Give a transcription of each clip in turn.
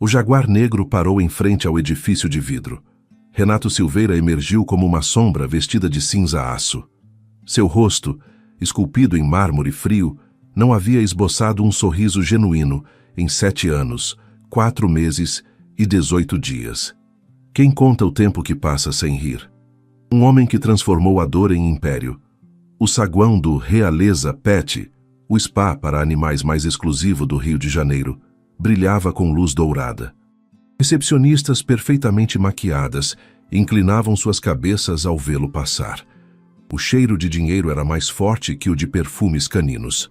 O jaguar negro parou em frente ao edifício de vidro. Renato Silveira emergiu como uma sombra vestida de cinza-aço. Seu rosto, esculpido em mármore frio, não havia esboçado um sorriso genuíno em 7 anos, 4 meses e 18 dias. Quem conta o tempo que passa sem rir? Um homem que transformou a dor em império. O saguão do Realeza Pet, o spa para animais mais exclusivo do Rio de Janeiro, brilhava com luz dourada. Recepcionistas perfeitamente maquiadas inclinavam suas cabeças ao vê-lo passar. O cheiro de dinheiro era mais forte que o de perfumes caninos.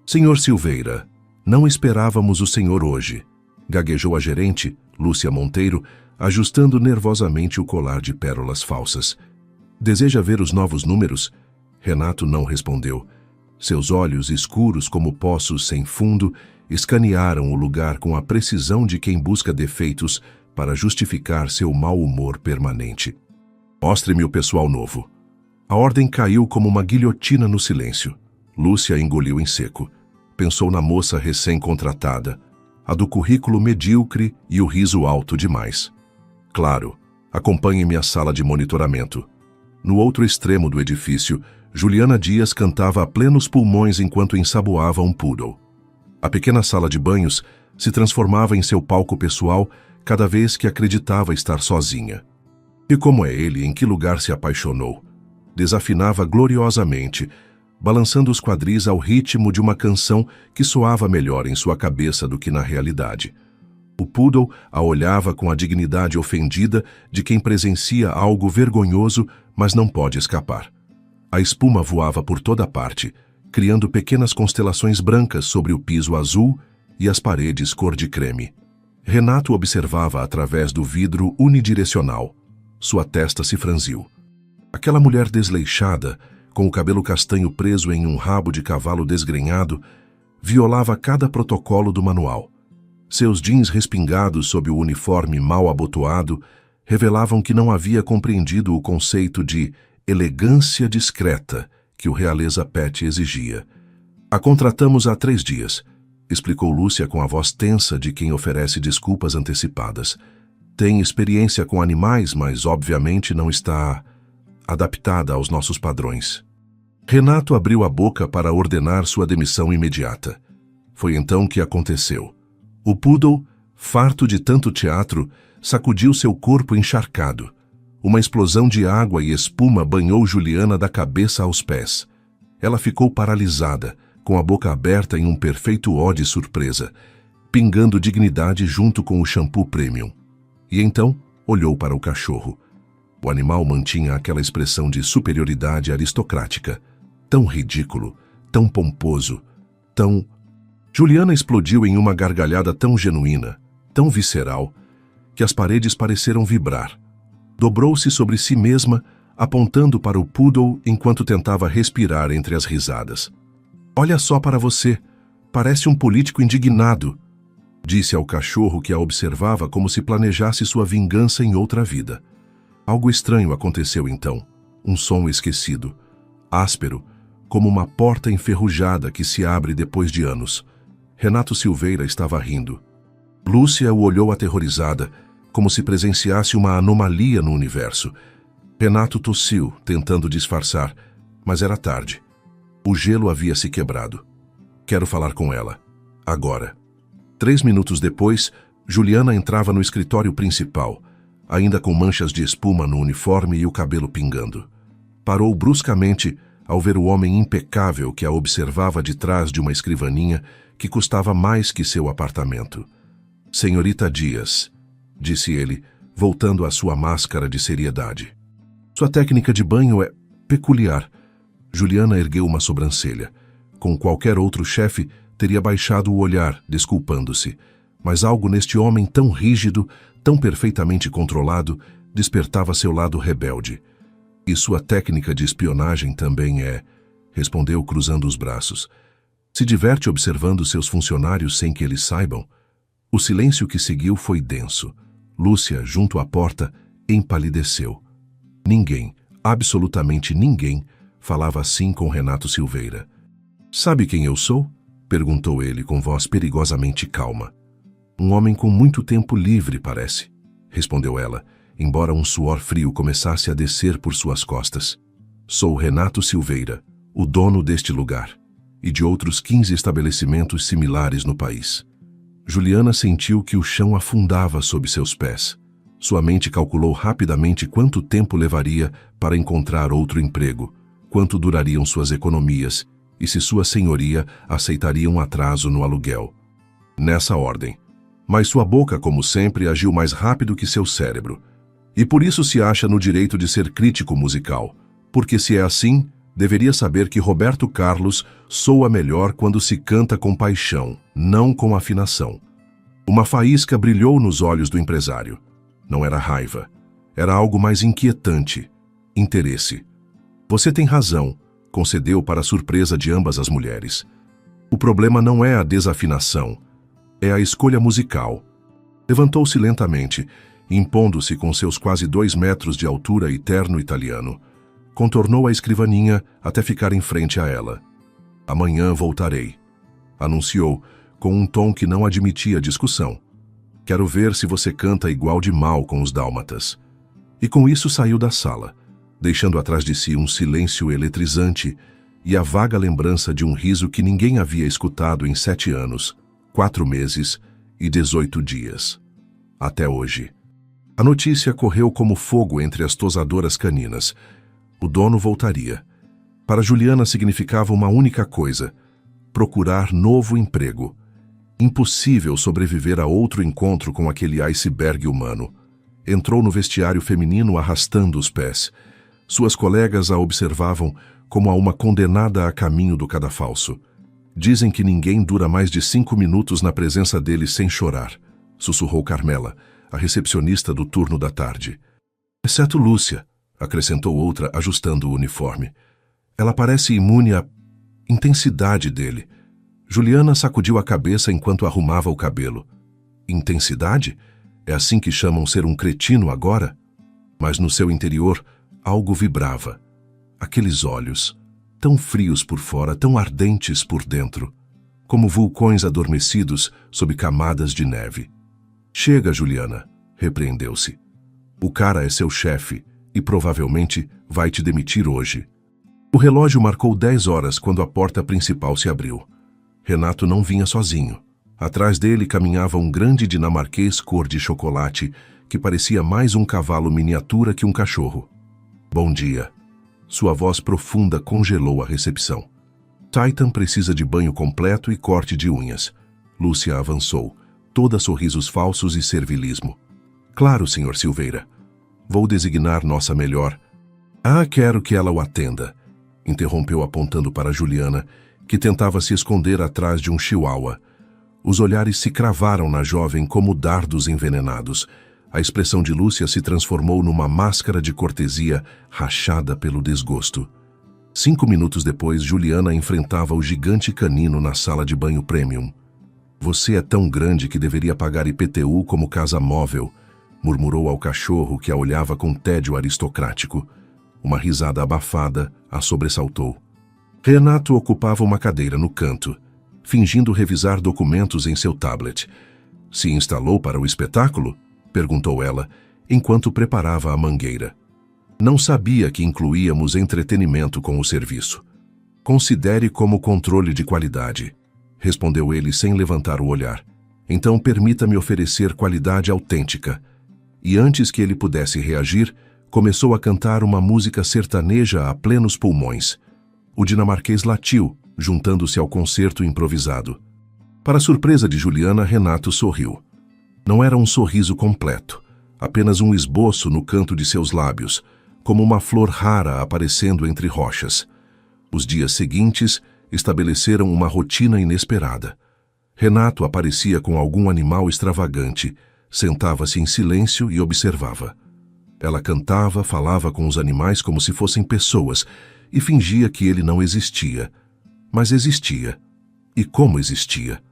Senhor Silveira, não esperávamos o senhor hoje, gaguejou a gerente, Lúcia Monteiro, ajustando nervosamente o colar de pérolas falsas. Deseja ver os novos números? Renato não respondeu. Seus olhos, escuros como poços sem fundo, escanearam o lugar com a precisão de quem busca defeitos para justificar seu mau humor permanente. Mostre-me o pessoal novo. A ordem caiu como uma guilhotina no silêncio. Lúcia engoliu em seco. Pensou na moça recém-contratada, a do currículo medíocre e o riso alto demais. Claro, acompanhe-me à sala de monitoramento. No outro extremo do edifício, Juliana Dias cantava a plenos pulmões enquanto ensaboava um poodle. A pequena sala de banhos se transformava em seu palco pessoal cada vez que acreditava estar sozinha. E como é ele, em que lugar se apaixonou? Desafinava gloriosamente, balançando os quadris ao ritmo de uma canção que soava melhor em sua cabeça do que na realidade. O poodle a olhava com a dignidade ofendida de quem presencia algo vergonhoso, mas não pode escapar. A espuma voava por toda parte, criando pequenas constelações brancas sobre o piso azul e as paredes cor de creme. Renato observava através do vidro unidirecional. Sua testa se franziu. Aquela mulher desleixada, com o cabelo castanho preso em um rabo de cavalo desgrenhado, violava cada protocolo do manual. Seus jeans respingados sob o uniforme mal abotoado revelavam que não havia compreendido o conceito de elegância discreta que o Realeza Pet exigia. A contratamos há 3 dias, explicou Lúcia com a voz tensa de quem oferece desculpas antecipadas. Tem experiência com animais, mas obviamente não está adaptada aos nossos padrões. Renato abriu a boca para ordenar sua demissão imediata. Foi então que aconteceu. O poodle, farto de tanto teatro, sacudiu seu corpo encharcado. Uma explosão de água e espuma banhou Juliana da cabeça aos pés. Ela ficou paralisada, com a boca aberta em um perfeito ó de surpresa, pingando dignidade junto com o shampoo premium. E então olhou para o cachorro. O animal mantinha aquela expressão de superioridade aristocrática, tão ridículo, tão pomposo, tão... Juliana explodiu em uma gargalhada tão genuína, tão visceral, que as paredes pareceram vibrar. Dobrou-se sobre si mesma, apontando para o poodle enquanto tentava respirar entre as risadas. Olha só para você, parece um político indignado, disse ao cachorro que a observava como se planejasse sua vingança em outra vida. Algo estranho aconteceu então, um som esquecido, áspero, como uma porta enferrujada que se abre depois de anos. Renato Silveira estava rindo. Lúcia o olhou aterrorizada, como se presenciasse uma anomalia no universo. Renato tossiu, tentando disfarçar, mas era tarde. O gelo havia se quebrado. Quero falar com ela. Agora. 3 minutos depois, Juliana entrava no escritório principal, ainda com manchas de espuma no uniforme e o cabelo pingando. Parou bruscamente ao ver o homem impecável que a observava de trás de uma escrivaninha que custava mais que seu apartamento. Senhorita Dias, disse ele, voltando à sua máscara de seriedade. Sua técnica de banho é peculiar. Juliana ergueu uma sobrancelha. Com qualquer outro chefe, teria baixado o olhar, desculpando-se. Mas algo neste homem tão rígido, tão perfeitamente controlado, despertava seu lado rebelde. E sua técnica de espionagem também é, respondeu cruzando os braços. Se diverte observando seus funcionários sem que eles saibam? O silêncio que seguiu foi denso. Lúcia, junto à porta, empalideceu. Ninguém, absolutamente ninguém, falava assim com Renato Silveira. Sabe quem eu sou? Perguntou ele com voz perigosamente calma. Um homem com muito tempo livre, parece, respondeu ela, embora um suor frio começasse a descer por suas costas. Sou Renato Silveira, o dono deste lugar, e de outros 15 estabelecimentos similares no país. Juliana sentiu que o chão afundava sob seus pés. Sua mente calculou rapidamente quanto tempo levaria para encontrar outro emprego, quanto durariam suas economias e se sua senhoria aceitaria um atraso no aluguel. Nessa ordem. Mas sua boca, como sempre, agiu mais rápido que seu cérebro. E por isso se acha no direito de ser crítico musical, porque se é assim, deveria saber que Roberto Carlos soa melhor quando se canta com paixão, não com afinação. Uma faísca brilhou nos olhos do empresário. Não era raiva. Era algo mais inquietante. Interesse. Você tem razão, concedeu para a surpresa de ambas as mulheres. O problema não é a desafinação, é a escolha musical. Levantou-se lentamente, impondo-se com seus quase 2 metros de altura e terno italiano. Contornou a escrivaninha até ficar em frente a ela. Amanhã voltarei, anunciou, com um tom que não admitia discussão. Quero ver se você canta igual de mal com os dálmatas. E com isso saiu da sala, deixando atrás de si um silêncio eletrizante e a vaga lembrança de um riso que ninguém havia escutado em 7 anos, 4 meses e 18 dias. Até hoje. A notícia correu como fogo entre as tosadoras caninas. O dono voltaria. Para Juliana significava uma única coisa: procurar novo emprego. Impossível sobreviver a outro encontro com aquele iceberg humano. Entrou no vestiário feminino arrastando os pés. Suas colegas a observavam como a uma condenada a caminho do cadafalso. Dizem que ninguém dura mais de 5 minutos na presença dele sem chorar, sussurrou Carmela, a recepcionista do turno da tarde. Exceto Lúcia, acrescentou outra, ajustando o uniforme. Ela parece imune à intensidade dele. Juliana sacudiu a cabeça enquanto arrumava o cabelo. Intensidade? É assim que chamam ser um cretino agora? Mas no seu interior, algo vibrava. Aqueles olhos, tão frios por fora, tão ardentes por dentro, como vulcões adormecidos sob camadas de neve. Chega, Juliana, repreendeu-se. O cara é seu chefe e provavelmente vai te demitir hoje. O relógio marcou 10 horas quando a porta principal se abriu. Renato não vinha sozinho. Atrás dele caminhava um grande dinamarquês cor de chocolate que parecia mais um cavalo miniatura que um cachorro. Bom dia. Sua voz profunda congelou a recepção. Titan precisa de banho completo e corte de unhas. Lúcia avançou, toda sorrisos falsos e servilismo. Claro, Sr. Silveira. Vou designar nossa melhor. Ah, quero que ela o atenda, interrompeu apontando para Juliana, que tentava se esconder atrás de um chihuahua. Os olhares se cravaram na jovem como dardos envenenados. A expressão de Lúcia se transformou numa máscara de cortesia rachada pelo desgosto. 5 minutos depois, Juliana enfrentava o gigante canino na sala de banho premium. Você é tão grande que deveria pagar IPTU como casa móvel, murmurou ao cachorro que a olhava com tédio aristocrático. Uma risada abafada a sobressaltou. Renato ocupava uma cadeira no canto, fingindo revisar documentos em seu tablet. Se instalou para o espetáculo? Perguntou ela, enquanto preparava a mangueira. Não sabia que incluíamos entretenimento com o serviço. Considere como controle de qualidade, respondeu ele sem levantar o olhar. Então permita-me oferecer qualidade autêntica. E antes que ele pudesse reagir, começou a cantar uma música sertaneja a plenos pulmões. O dinamarquês latiu, juntando-se ao concerto improvisado. Para surpresa de Juliana, Renato sorriu. Não era um sorriso completo, apenas um esboço no canto de seus lábios, como uma flor rara aparecendo entre rochas. Os dias seguintes estabeleceram uma rotina inesperada. Renato aparecia com algum animal extravagante, sentava-se em silêncio e observava. Ela cantava, falava com os animais como se fossem pessoas e fingia que ele não existia. Mas existia. E como existia?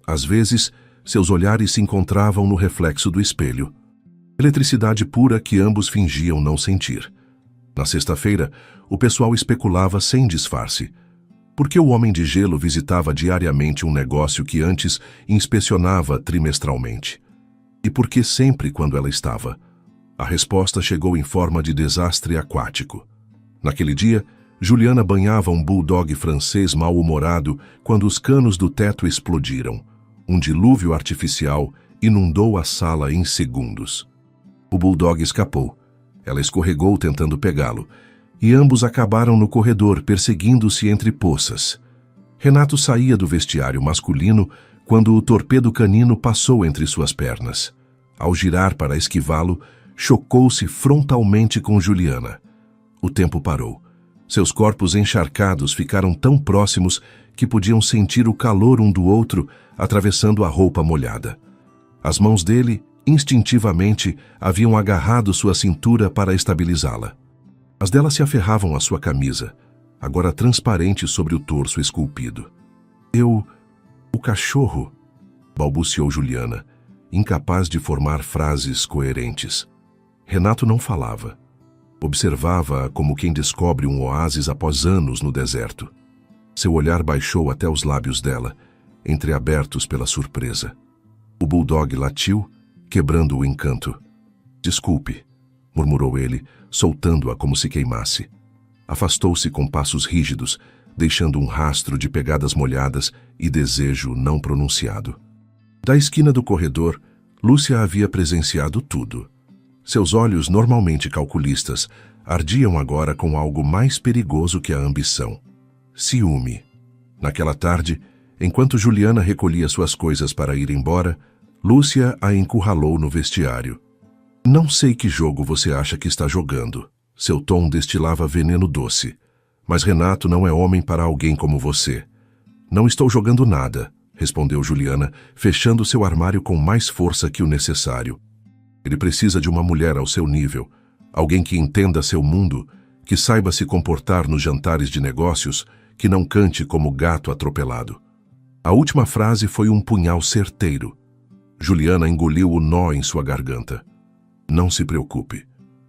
Às vezes, seus olhares se encontravam no reflexo do espelho. Eletricidade pura que ambos fingiam não sentir. Na sexta-feira, o pessoal especulava sem disfarce. Por que o Homem de Gelo visitava diariamente um negócio que antes inspecionava trimestralmente? E por que sempre quando ela estava? A resposta chegou em forma de desastre aquático. Naquele dia, Juliana banhava um bulldog francês mal-humorado quando os canos do teto explodiram. Um dilúvio artificial inundou a sala em segundos. O bulldog escapou. Ela escorregou tentando pegá-lo, e ambos acabaram no corredor, perseguindo-se entre poças. Renato saía do vestiário masculino quando o torpedo canino passou entre suas pernas. Ao girar para esquivá-lo, chocou-se frontalmente com Juliana. O tempo parou. Seus corpos encharcados ficaram tão próximos que podiam sentir o calor um do outro atravessando a roupa molhada. As mãos dele, instintivamente, haviam agarrado sua cintura para estabilizá-la. As dela se aferravam à sua camisa, agora transparente sobre o torso esculpido. O cachorro, balbuciou Juliana, incapaz de formar frases coerentes. Renato não falava. Observava-a como quem descobre um oásis após anos no deserto. Seu olhar baixou até os lábios dela, entreabertos pela surpresa. O bulldog latiu, quebrando o encanto. Desculpe, murmurou ele, soltando-a como se queimasse. Afastou-se com passos rígidos, deixando um rastro de pegadas molhadas e desejo não pronunciado. Da esquina do corredor, Lúcia havia presenciado tudo. Seus olhos, normalmente calculistas, ardiam agora com algo mais perigoso que a ambição. Ciúme. Naquela tarde, enquanto Juliana recolhia suas coisas para ir embora, Lúcia a encurralou no vestiário. Não sei que jogo você acha que está jogando. Seu tom destilava veneno doce. Mas Renato não é homem para alguém como você. Não estou jogando nada, respondeu Juliana, fechando seu armário com mais força que o necessário. Ele precisa de uma mulher ao seu nível, alguém que entenda seu mundo, que saiba se comportar nos jantares de negócios, que não cante como gato atropelado. A última frase foi um punhal certeiro. Juliana engoliu o nó em sua garganta. Não se preocupe.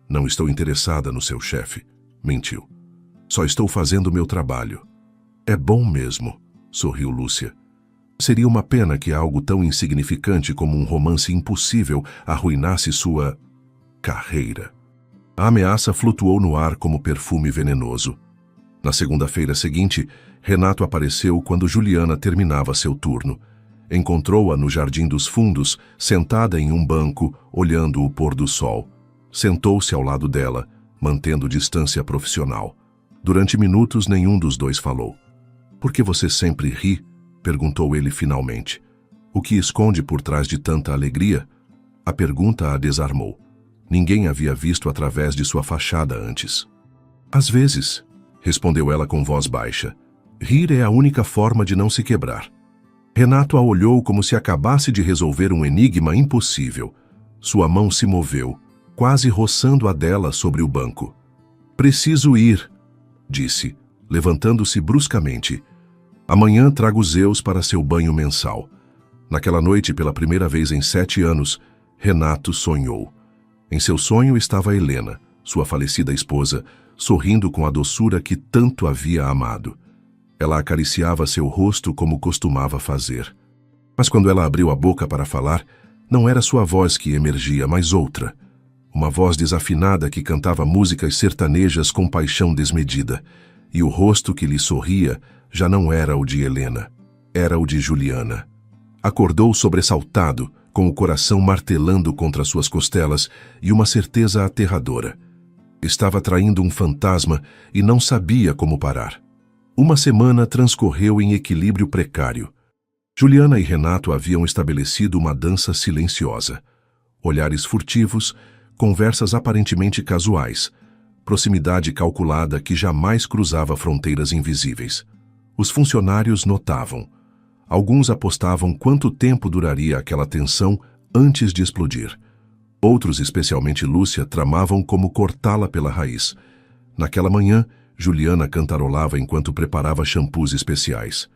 Não estou interessada no seu chefe. Mentiu. Só estou fazendo meu trabalho. É bom mesmo, sorriu Lúcia. Seria uma pena que algo tão insignificante como um romance impossível arruinasse sua carreira. A ameaça flutuou no ar como perfume venenoso. Na segunda-feira seguinte, Renato apareceu quando Juliana terminava seu turno. Encontrou-a no Jardim dos Fundos, sentada em um banco, olhando o pôr do sol. Sentou-se ao lado dela, mantendo distância profissional. Durante minutos, nenhum dos dois falou. Por que você sempre ri? Perguntou ele finalmente. O que esconde por trás de tanta alegria? A pergunta a desarmou. Ninguém havia visto através de sua fachada antes. Às vezes, respondeu ela com voz baixa. Rir é a única forma de não se quebrar. Renato a olhou como se acabasse de resolver um enigma impossível. Sua mão se moveu, quase roçando a dela sobre o banco. Preciso ir, disse, levantando-se bruscamente. Amanhã trago Zeus para seu banho mensal. Naquela noite, pela primeira vez em 7 anos, Renato sonhou. Em seu sonho estava Helena, sua falecida esposa, sorrindo com a doçura que tanto havia amado. Ela acariciava seu rosto como costumava fazer. Mas quando ela abriu a boca para falar, não era sua voz que emergia, mas outra. Uma voz desafinada que cantava músicas sertanejas com paixão desmedida. E o rosto que lhe sorria já não era o de Helena, era o de Juliana. Acordou sobressaltado, com o coração martelando contra suas costelas e uma certeza aterradora. Estava traindo um fantasma e não sabia como parar. Uma semana transcorreu em equilíbrio precário. Juliana e Renato haviam estabelecido uma dança silenciosa. Olhares furtivos, conversas aparentemente casuais, proximidade calculada que jamais cruzava fronteiras invisíveis. Os funcionários notavam. Alguns apostavam quanto tempo duraria aquela tensão antes de explodir. Outros, especialmente Lúcia, tramavam como cortá-la pela raiz. Naquela manhã, Juliana cantarolava enquanto preparava shampoos especiais.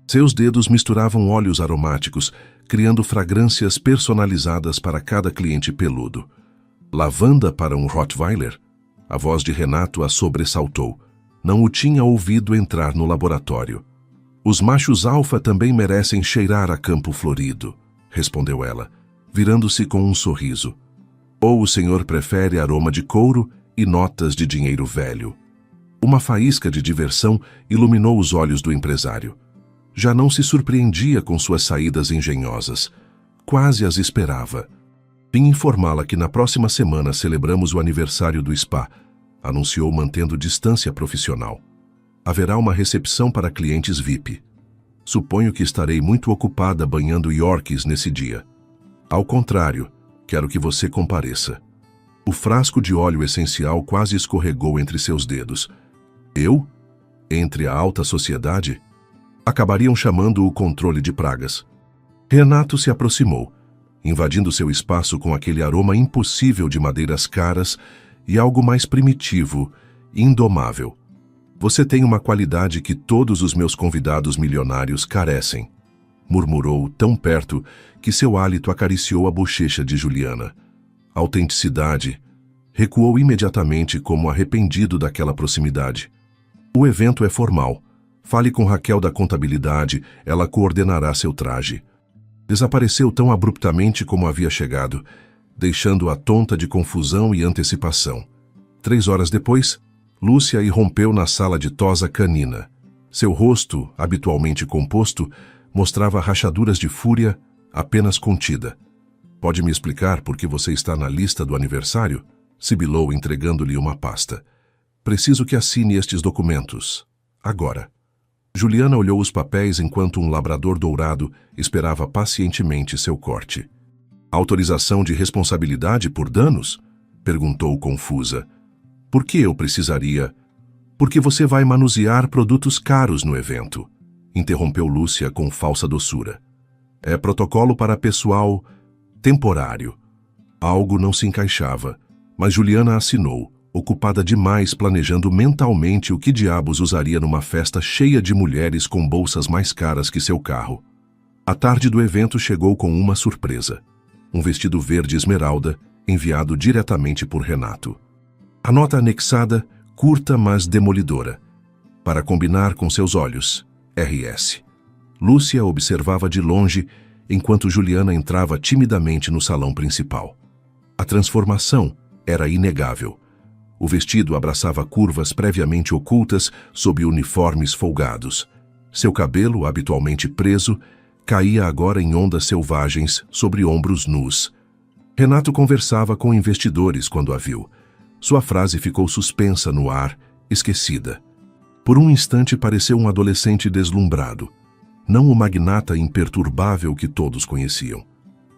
Seus dedos misturavam óleos aromáticos, criando fragrâncias personalizadas para cada cliente peludo. Lavanda para um Rottweiler? A voz de Renato a sobressaltou. não o tinha ouvido entrar no laboratório. Os machos alfa também merecem cheirar a campo florido, respondeu ela, virando-se com um sorriso. Ou o senhor prefere aroma de couro e notas de dinheiro velho? Uma faísca de diversão iluminou os olhos do empresário. Já não se surpreendia com suas saídas engenhosas. Quase as esperava. Vim informá-la que na próxima semana celebramos o aniversário do spa, anunciou mantendo distância profissional. Haverá uma recepção para clientes VIP. Suponho que estarei muito ocupada banhando Yorkies nesse dia. Ao contrário, quero que você compareça. O frasco de óleo essencial quase escorregou entre seus dedos. Eu? Entre a alta sociedade? Acabariam chamando o controle de pragas. Renato se aproximou, invadindo seu espaço com aquele aroma impossível de madeiras caras e algo mais primitivo, indomável. Você tem uma qualidade que todos os meus convidados milionários carecem, murmurou tão perto que seu hálito acariciou a bochecha de Juliana. Autenticidade. Recuou imediatamente como arrependido daquela proximidade. O evento é formal. Fale com Raquel da contabilidade, ela coordenará seu traje. Desapareceu tão abruptamente como havia chegado, deixando-a tonta de confusão e antecipação. 3 horas depois, Lúcia irrompeu na sala de tosa canina. Seu rosto, habitualmente composto, mostrava rachaduras de fúria apenas contida. Pode me explicar por que você está na lista do aniversário? Sibilou, entregando-lhe uma pasta. Preciso que assine estes documentos. Agora. Juliana olhou os papéis enquanto um labrador dourado esperava pacientemente seu corte. Autorização de responsabilidade por danos? Perguntou confusa. Por que eu precisaria? Porque você vai manusear produtos caros no evento, interrompeu Lúcia com falsa doçura. É protocolo para pessoal temporário. Algo não se encaixava, mas Juliana assinou, ocupada demais planejando mentalmente o que diabos usaria numa festa cheia de mulheres com bolsas mais caras que seu carro. A tarde do evento chegou com uma surpresa. Um vestido verde esmeralda, enviado diretamente por Renato. A nota anexada, curta mas demolidora. Para combinar com seus olhos, RS. Lúcia observava de longe, enquanto Juliana entrava timidamente no salão principal. A transformação era inegável. O vestido abraçava curvas previamente ocultas sob uniformes folgados. Seu cabelo, habitualmente preso, caía agora em ondas selvagens sobre ombros nus. Renato conversava com investidores quando a viu. Sua frase ficou suspensa no ar, esquecida. Por um instante pareceu um adolescente deslumbrado, não o magnata imperturbável que todos conheciam.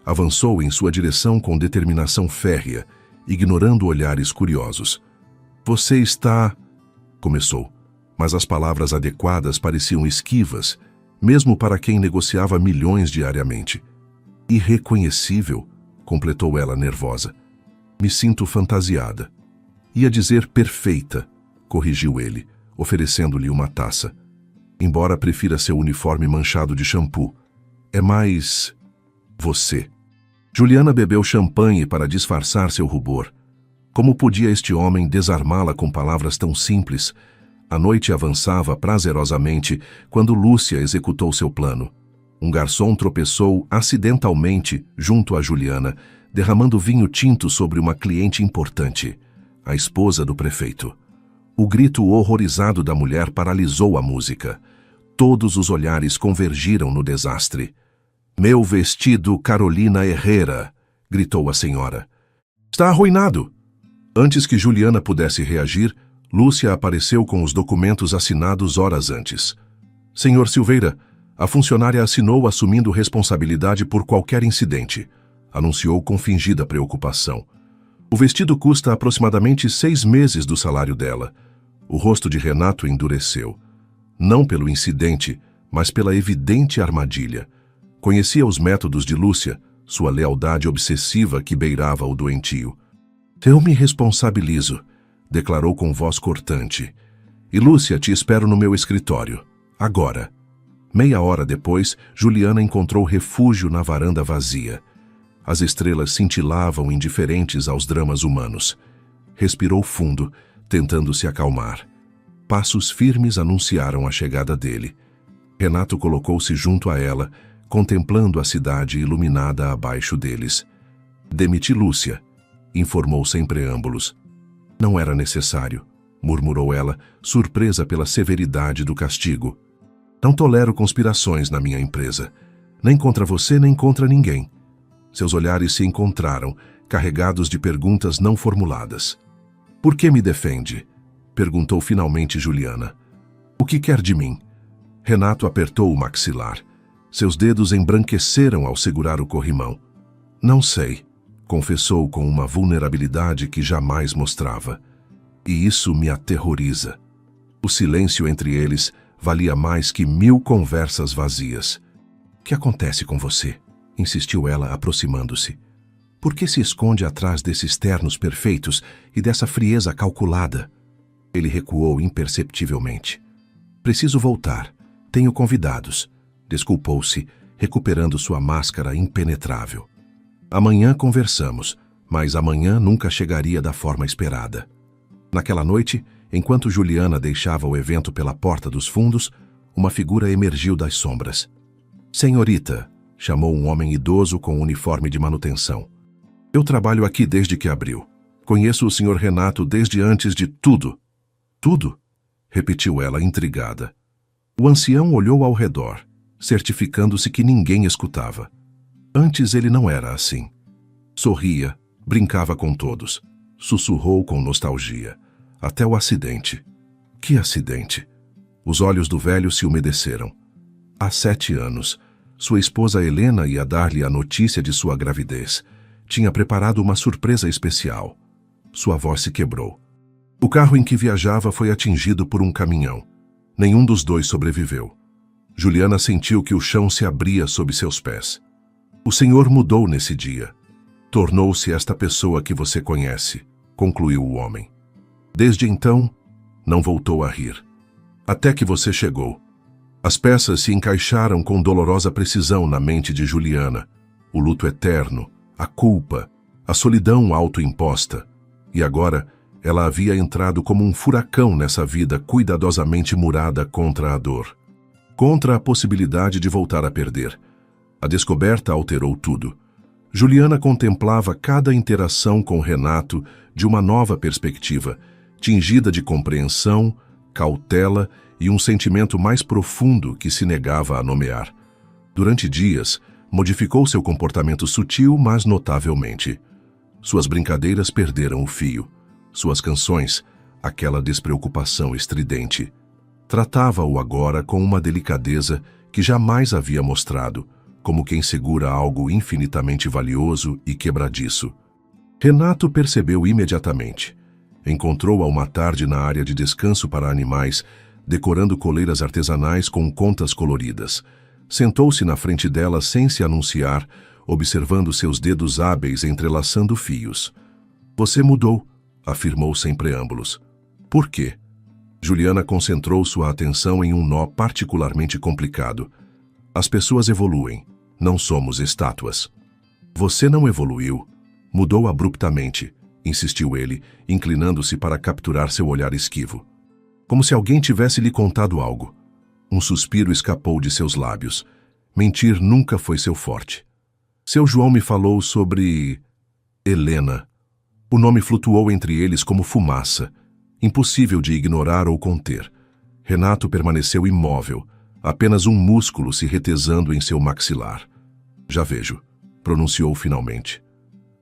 Avançou em sua direção com determinação férrea, ignorando olhares curiosos. Você está... começou, mas as palavras adequadas pareciam esquivas, mesmo para quem negociava milhões diariamente. Irreconhecível, completou ela nervosa. Me sinto fantasiada. Ia dizer perfeita, corrigiu ele, oferecendo-lhe uma taça. Embora prefira seu uniforme manchado de shampoo. É mais... você. Juliana bebeu champanhe para disfarçar seu rubor. Como podia este homem desarmá-la com palavras tão simples? A noite avançava prazerosamente quando Lúcia executou seu plano. Um garçom tropeçou acidentalmente junto a Juliana, derramando vinho tinto sobre uma cliente importante, a esposa do prefeito. O grito horrorizado da mulher paralisou a música. Todos os olhares convergiram no desastre. Meu vestido, Carolina Herrera, gritou a senhora. Está arruinado. Antes que Juliana pudesse reagir, Lúcia apareceu com os documentos assinados horas antes. Senhor Silveira, a funcionária assinou assumindo responsabilidade por qualquer incidente, anunciou com fingida preocupação. O vestido custa aproximadamente 6 meses do salário dela. O rosto de Renato endureceu. Não pelo incidente, mas pela evidente armadilha. Conhecia os métodos de Lúcia, sua lealdade obsessiva que beirava o doentio. Eu me responsabilizo, declarou com voz cortante. E Lúcia, te espero no meu escritório. Agora. Meia hora depois, Juliana encontrou refúgio na varanda vazia. As estrelas cintilavam indiferentes aos dramas humanos. Respirou fundo, tentando se acalmar. Passos firmes anunciaram a chegada dele. Renato colocou-se junto a ela, contemplando a cidade iluminada abaixo deles. "Demiti Lúcia", informou sem preâmbulos. "Não era necessário", murmurou ela, surpresa pela severidade do castigo. "Não tolero conspirações na minha empresa. Nem contra você, nem contra ninguém." Seus olhares se encontraram, carregados de perguntas não formuladas. "Por que me defende?" perguntou finalmente Juliana. "O que quer de mim?" Renato apertou o maxilar. Seus dedos embranqueceram ao segurar o corrimão. "Não sei", confessou com uma vulnerabilidade que jamais mostrava. "E isso me aterroriza." O silêncio entre eles valia mais que 1000 conversas vazias. "O que acontece com você?" insistiu ela, aproximando-se. "Por que se esconde atrás desses ternos perfeitos e dessa frieza calculada?" Ele recuou imperceptivelmente. "Preciso voltar. Tenho convidados", desculpou-se, recuperando sua máscara impenetrável. "Amanhã conversamos, mas amanhã nunca chegaria da forma esperada." Naquela noite, enquanto Juliana deixava o evento pela porta dos fundos, uma figura emergiu das sombras. "Senhorita", chamou um homem idoso com uniforme de manutenção. "Eu trabalho aqui desde que abriu. Conheço o Sr. Renato desde antes de tudo." "Tudo?", repetiu ela, intrigada. O ancião olhou ao redor, certificando-se que ninguém escutava. Antes ele não era assim. Sorria, brincava com todos, sussurrou com nostalgia. Até o acidente. Que acidente? Os olhos do velho se umedeceram. Há 7 anos, sua esposa Helena ia dar-lhe a notícia de sua gravidez. Tinha preparado uma surpresa especial. Sua voz se quebrou. O carro em que viajava foi atingido por um caminhão. Nenhum dos dois sobreviveu. Juliana sentiu que o chão se abria sob seus pés. "O Senhor mudou nesse dia. Tornou-se esta pessoa que você conhece", concluiu o homem. "Desde então, não voltou a rir. Até que você chegou." As peças se encaixaram com dolorosa precisão na mente de Juliana. O luto eterno, a culpa, a solidão autoimposta. E agora, ela havia entrado como um furacão nessa vida cuidadosamente murada contra a dor. Contra a possibilidade de voltar a perder. A descoberta alterou tudo. Juliana contemplava cada interação com Renato de uma nova perspectiva, tingida de compreensão, cautela e um sentimento mais profundo que se negava a nomear. Durante dias, modificou seu comportamento sutil, mas notavelmente. Suas brincadeiras perderam o fio. Suas canções, aquela despreocupação estridente. Tratava-o agora com uma delicadeza que jamais havia mostrado, como quem segura algo infinitamente valioso e quebradiço. Renato percebeu imediatamente. Encontrou-a uma tarde na área de descanso para animais, decorando coleiras artesanais com contas coloridas. Sentou-se na frente dela sem se anunciar, observando seus dedos hábeis entrelaçando fios. "Você mudou", afirmou sem preâmbulos. "Por quê?" Juliana concentrou sua atenção em um nó particularmente complicado. "As pessoas evoluem, não somos estátuas." "Você não evoluiu. Mudou abruptamente", insistiu ele, inclinando-se para capturar seu olhar esquivo. Como se alguém tivesse lhe contado algo. Um suspiro escapou de seus lábios. Mentir nunca foi seu forte. "Seu João me falou sobre... Helena." O nome flutuou entre eles como fumaça, impossível de ignorar ou conter. Renato permaneceu imóvel, apenas um músculo se retesando em seu maxilar. "Já vejo", pronunciou finalmente.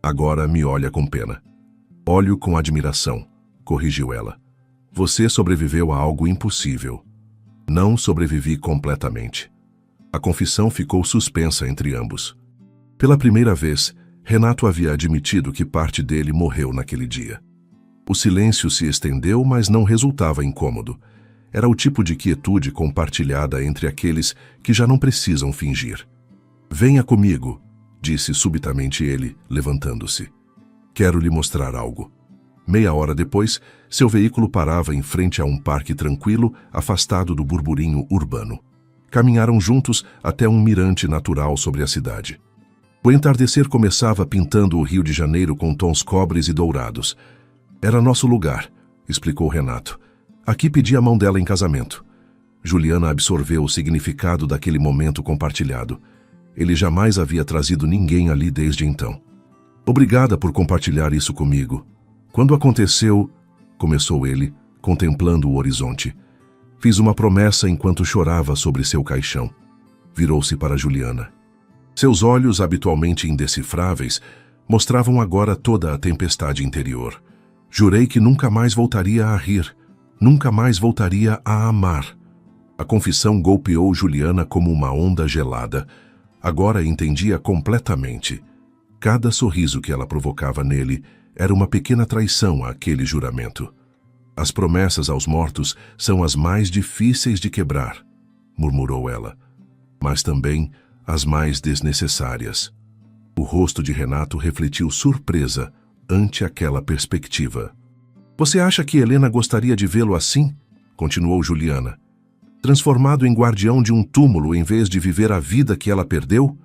"Agora me olha com pena." "Olho com admiração", corrigiu ela. "Você sobreviveu a algo impossível." "Não sobrevivi completamente." A confissão ficou suspensa entre ambos. Pela primeira vez, Renato havia admitido que parte dele morreu naquele dia. O silêncio se estendeu, mas não resultava incômodo. Era o tipo de quietude compartilhada entre aqueles que já não precisam fingir. "Venha comigo", disse subitamente ele, levantando-se. "Quero lhe mostrar algo." Meia hora depois, seu veículo parava em frente a um parque tranquilo, afastado do burburinho urbano. Caminharam juntos até um mirante natural sobre a cidade. O entardecer começava pintando o Rio de Janeiro com tons cobres e dourados. "Era nosso lugar", explicou Renato. Aqui pedi a mão dela em casamento. Juliana absorveu o significado daquele momento compartilhado. Ele jamais havia trazido ninguém ali desde então. Obrigada por compartilhar isso comigo. Quando aconteceu, começou ele, contemplando o horizonte. Fiz uma promessa enquanto chorava sobre seu caixão. Virou-se para Juliana. Seus olhos, habitualmente indecifráveis, mostravam agora toda a tempestade interior. Jurei que nunca mais voltaria a rir, nunca mais voltaria a amar. A confissão golpeou Juliana como uma onda gelada. Agora entendia completamente. Cada sorriso que ela provocava nele era uma pequena traição àquele juramento. As promessas aos mortos são as mais difíceis de quebrar, murmurou ela, mas também as mais desnecessárias. O rosto de Renato refletiu surpresa ante aquela perspectiva. Você acha que Helena gostaria de vê-lo assim? Continuou Juliana. Transformado em guardião de um túmulo em vez de viver a vida que ela perdeu?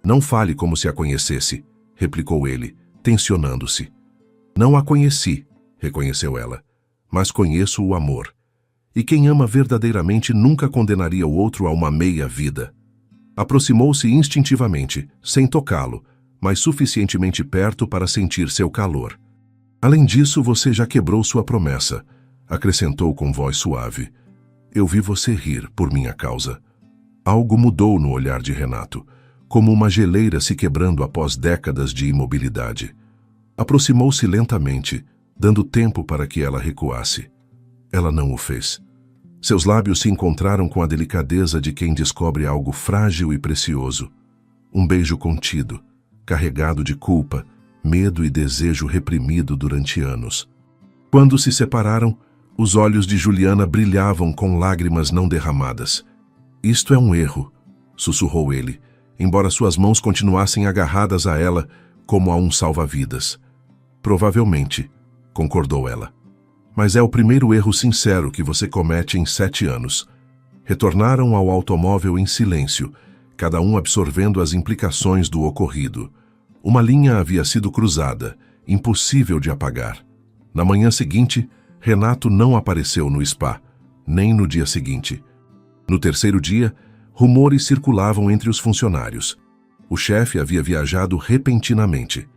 Não fale como se a conhecesse, replicou ele, tensionando-se. Não a conheci, reconheceu ela, mas conheço o amor. E quem ama verdadeiramente nunca condenaria o outro a uma meia-vida. Aproximou-se instintivamente, sem tocá-lo, mas suficientemente perto para sentir seu calor. Além disso, você já quebrou sua promessa, acrescentou com voz suave. Eu vi você rir por minha causa. Algo mudou no olhar de Renato, como uma geleira se quebrando após décadas de imobilidade. Aproximou-se lentamente, dando tempo para que ela recuasse. Ela não o fez. Seus lábios se encontraram com a delicadeza de quem descobre algo frágil e precioso. Um beijo contido, carregado de culpa, medo e desejo reprimido durante anos. Quando se separaram, os olhos de Juliana brilhavam com lágrimas não derramadas. Isto é um erro, sussurrou ele, embora suas mãos continuassem agarradas a ela como a um salva-vidas. Provavelmente, concordou ela. Mas é o primeiro erro sincero que você comete em 7 anos. Retornaram ao automóvel em silêncio, cada um absorvendo as implicações do ocorrido. Uma linha havia sido cruzada, impossível de apagar. Na manhã seguinte, Renato não apareceu no spa, nem no dia seguinte. No terceiro dia, rumores circulavam entre os funcionários. O chefe havia viajado repentinamente.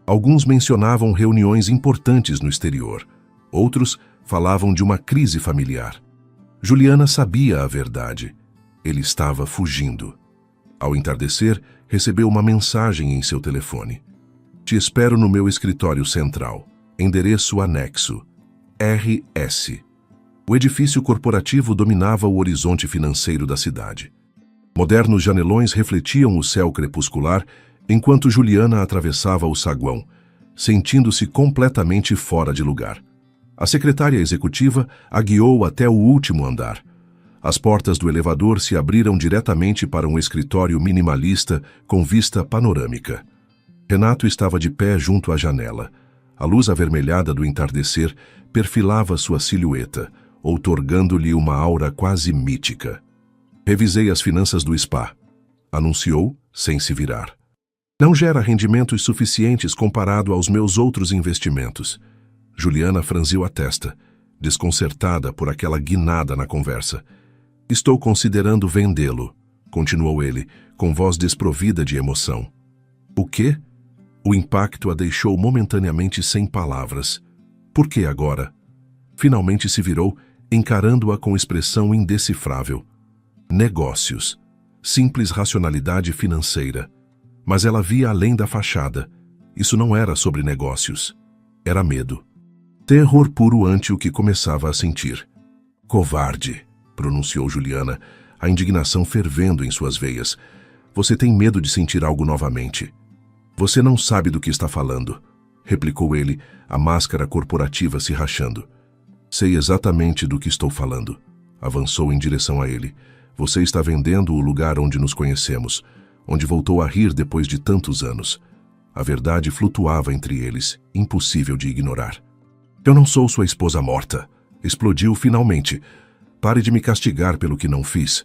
Alguns mencionavam reuniões importantes no exterior. Outros falavam de uma crise familiar. Juliana sabia a verdade. Ele estava fugindo. Ao entardecer, recebeu uma mensagem em seu telefone. Te espero no meu escritório central. Endereço anexo. RS. O edifício corporativo dominava o horizonte financeiro da cidade. Modernos janelões refletiam o céu crepuscular enquanto Juliana atravessava o saguão, sentindo-se completamente fora de lugar. A secretária executiva a guiou até o último andar. As portas do elevador se abriram diretamente para um escritório minimalista com vista panorâmica. Renato estava de pé junto à janela. A luz avermelhada do entardecer perfilava sua silhueta, outorgando-lhe uma aura quase mítica. Revisei as finanças do spa, anunciou, sem se virar. Não gera rendimentos suficientes comparado aos meus outros investimentos. Juliana franziu a testa, desconcertada por aquela guinada na conversa. Estou considerando vendê-lo, continuou ele, com voz desprovida de emoção. O quê? O impacto a deixou momentaneamente sem palavras. Por que agora? Finalmente se virou, encarando-a com expressão indecifrável. Negócios. Simples racionalidade financeira. Mas ela via além da fachada. Isso não era sobre negócios. Era medo. Terror puro ante o que começava a sentir. Covarde, pronunciou Juliana, a indignação fervendo em suas veias. Você tem medo de sentir algo novamente. Você não sabe do que está falando, replicou ele, a máscara corporativa se rachando. Sei exatamente do que estou falando, avançou em direção a ele. Você está vendendo o lugar onde nos conhecemos, onde voltou a rir depois de tantos anos. A verdade flutuava entre eles, impossível de ignorar. Eu não sou sua esposa morta, explodiu finalmente. Pare de me castigar pelo que não fiz.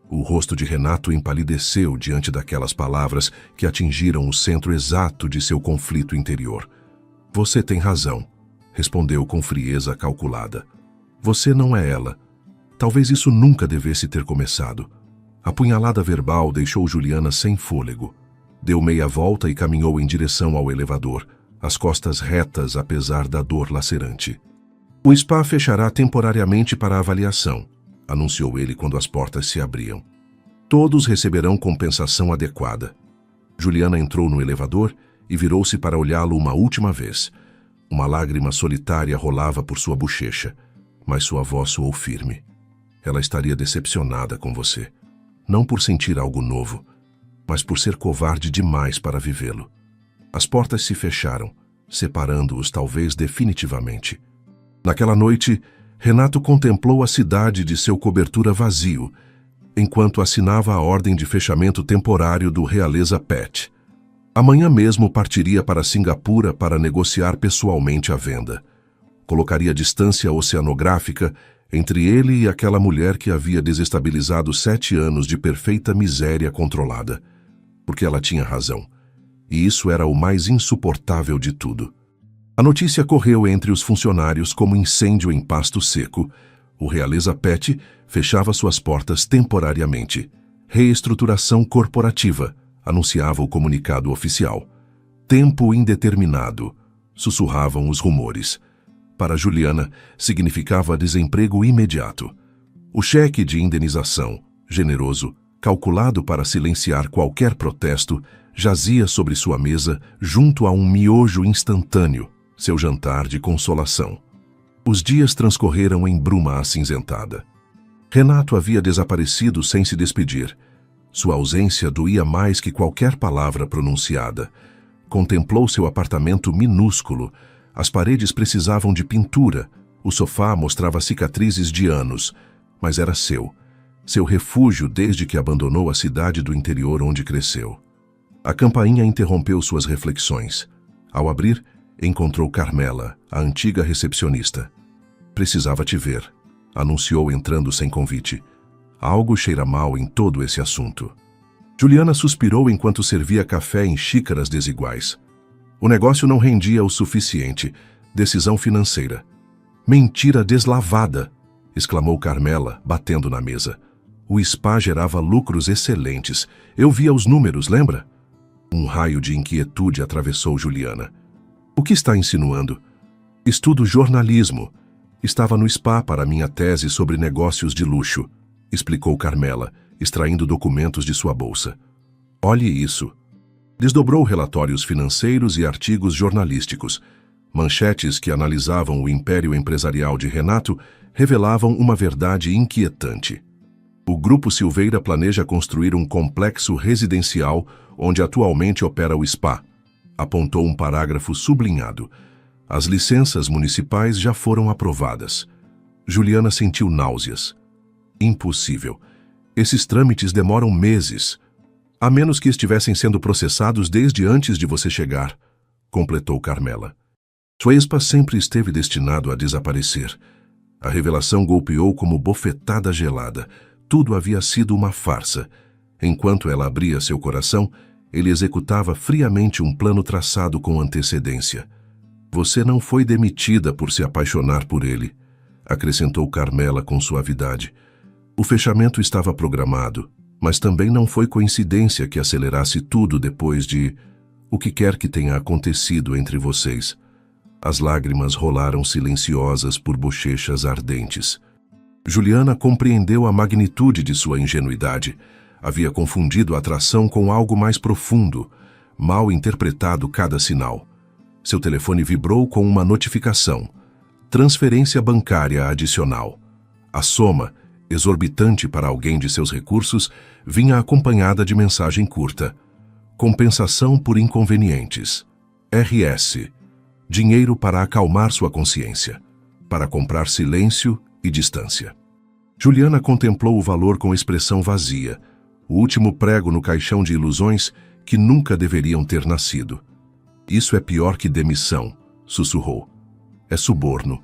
O rosto de Renato empalideceu diante daquelas palavras que atingiram o centro exato de seu conflito interior. Você tem razão, respondeu com frieza calculada. Você não é ela. Talvez isso nunca devesse ter começado. A punhalada verbal deixou Juliana sem fôlego. Deu meia volta e caminhou em direção ao elevador, as costas retas apesar da dor lacerante. O spa fechará temporariamente para avaliação, anunciou ele quando as portas se abriam. Todos receberão compensação adequada. Juliana entrou no elevador e virou-se para olhá-lo uma última vez. Uma lágrima solitária rolava por sua bochecha, mas sua voz soou firme. Ela estaria decepcionada com você. Não por sentir algo novo, mas por ser covarde demais para vivê-lo. As portas se fecharam, separando-os talvez definitivamente. Naquela noite, Renato contemplou a cidade de seu cobertura vazio, enquanto assinava a ordem de fechamento temporário do Realeza Pet. Amanhã mesmo partiria para Singapura para negociar pessoalmente a venda. Colocaria distância oceanográfica entre ele e aquela mulher que havia desestabilizado 7 anos de perfeita miséria controlada. Porque ela tinha razão. E isso era o mais insuportável de tudo. A notícia correu entre os funcionários como incêndio em pasto seco. O Realeza Pet fechava suas portas temporariamente. Reestruturação corporativa, anunciava o comunicado oficial. Tempo indeterminado, sussurravam os rumores. Para Juliana, significava desemprego imediato. O cheque de indenização, generoso, calculado para silenciar qualquer protesto, jazia sobre sua mesa junto a um miojo instantâneo, seu jantar de consolação. Os dias transcorreram em bruma acinzentada. Renato havia desaparecido sem se despedir. Sua ausência doía mais que qualquer palavra pronunciada. Contemplou seu apartamento minúsculo. As paredes precisavam de pintura. O sofá mostrava cicatrizes de anos, mas era seu. Seu refúgio desde que abandonou a cidade do interior onde cresceu. A campainha interrompeu suas reflexões. Ao abrir, encontrou Carmela, a antiga recepcionista. Precisava te ver, anunciou entrando sem convite. Algo cheira mal em todo esse assunto. Juliana suspirou enquanto servia café em xícaras desiguais. O negócio não rendia o suficiente. Decisão financeira. Mentira deslavada, exclamou Carmela, batendo na mesa. O spa gerava lucros excelentes. Eu via os números, lembra? Um raio de inquietude atravessou Juliana. O que está insinuando? Estudo jornalismo. Estava no spa para minha tese sobre negócios de luxo, explicou Carmela, extraindo documentos de sua bolsa. Olhe isso. Desdobrou relatórios financeiros e artigos jornalísticos. Manchetes que analisavam o império empresarial de Renato revelavam uma verdade inquietante. O Grupo Silveira planeja construir um complexo residencial onde atualmente opera o spa. Apontou um parágrafo sublinhado. As licenças municipais já foram aprovadas. Juliana sentiu náuseas. Impossível. Esses trâmites demoram meses. A menos que estivessem sendo processados desde antes de você chegar, completou Carmela. Sua spa sempre esteve destinado a desaparecer. A revelação golpeou como bofetada gelada. Tudo havia sido uma farsa. Enquanto ela abria seu coração, ele executava friamente um plano traçado com antecedência. Você não foi demitida por se apaixonar por ele, acrescentou Carmela com suavidade. O fechamento estava programado, mas também não foi coincidência que acelerasse tudo depois de o que quer que tenha acontecido entre vocês. As lágrimas rolaram silenciosas por bochechas ardentes. Juliana compreendeu a magnitude de sua ingenuidade. Havia confundido a atração com algo mais profundo, mal interpretado cada sinal. Seu telefone vibrou com uma notificação. Transferência bancária adicional. A soma, exorbitante para alguém de seus recursos, vinha acompanhada de mensagem curta. Compensação por inconvenientes. RS. Dinheiro para acalmar sua consciência. Para comprar silêncio e distância. Juliana contemplou o valor com expressão vazia. O último prego no caixão de ilusões que nunca deveriam ter nascido. Isso é pior que demissão, sussurrou. É suborno.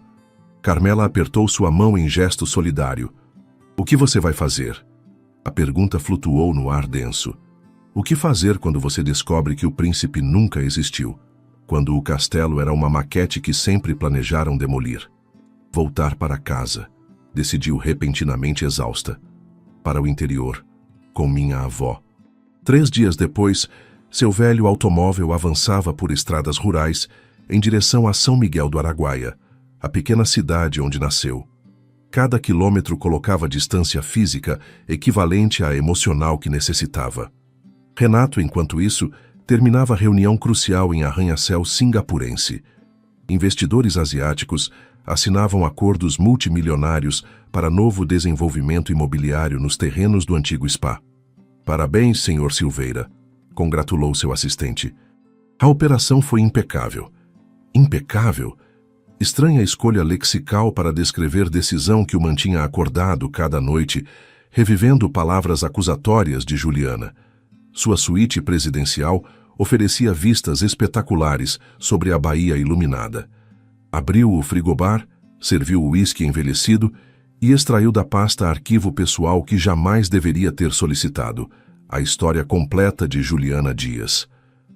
Carmela apertou sua mão em gesto solidário. O que você vai fazer? A pergunta flutuou no ar denso. O que fazer quando você descobre que o príncipe nunca existiu? Quando o castelo era uma maquete que sempre planejaram demolir? Voltar para casa, decidiu repentinamente exausta. Para o interior, com minha avó. 3 dias depois, seu velho automóvel avançava por estradas rurais em direção a São Miguel do Araguaia, a pequena cidade onde nasceu. Cada quilômetro colocava distância física equivalente à emocional que necessitava. Renato, enquanto isso, terminava a reunião crucial em arranha-céu singapurense. Investidores asiáticos assinavam acordos multimilionários para novo desenvolvimento imobiliário nos terrenos do antigo spa. Parabéns, Sr. Silveira, congratulou seu assistente. A operação foi impecável. Impecável? Estranha escolha lexical para descrever decisão que o mantinha acordado cada noite, revivendo palavras acusatórias de Juliana. Sua suíte presidencial oferecia vistas espetaculares sobre a Bahia iluminada. Abriu o frigobar, serviu o uísque envelhecido e extraiu da pasta arquivo pessoal que jamais deveria ter solicitado, a história completa de Juliana Dias.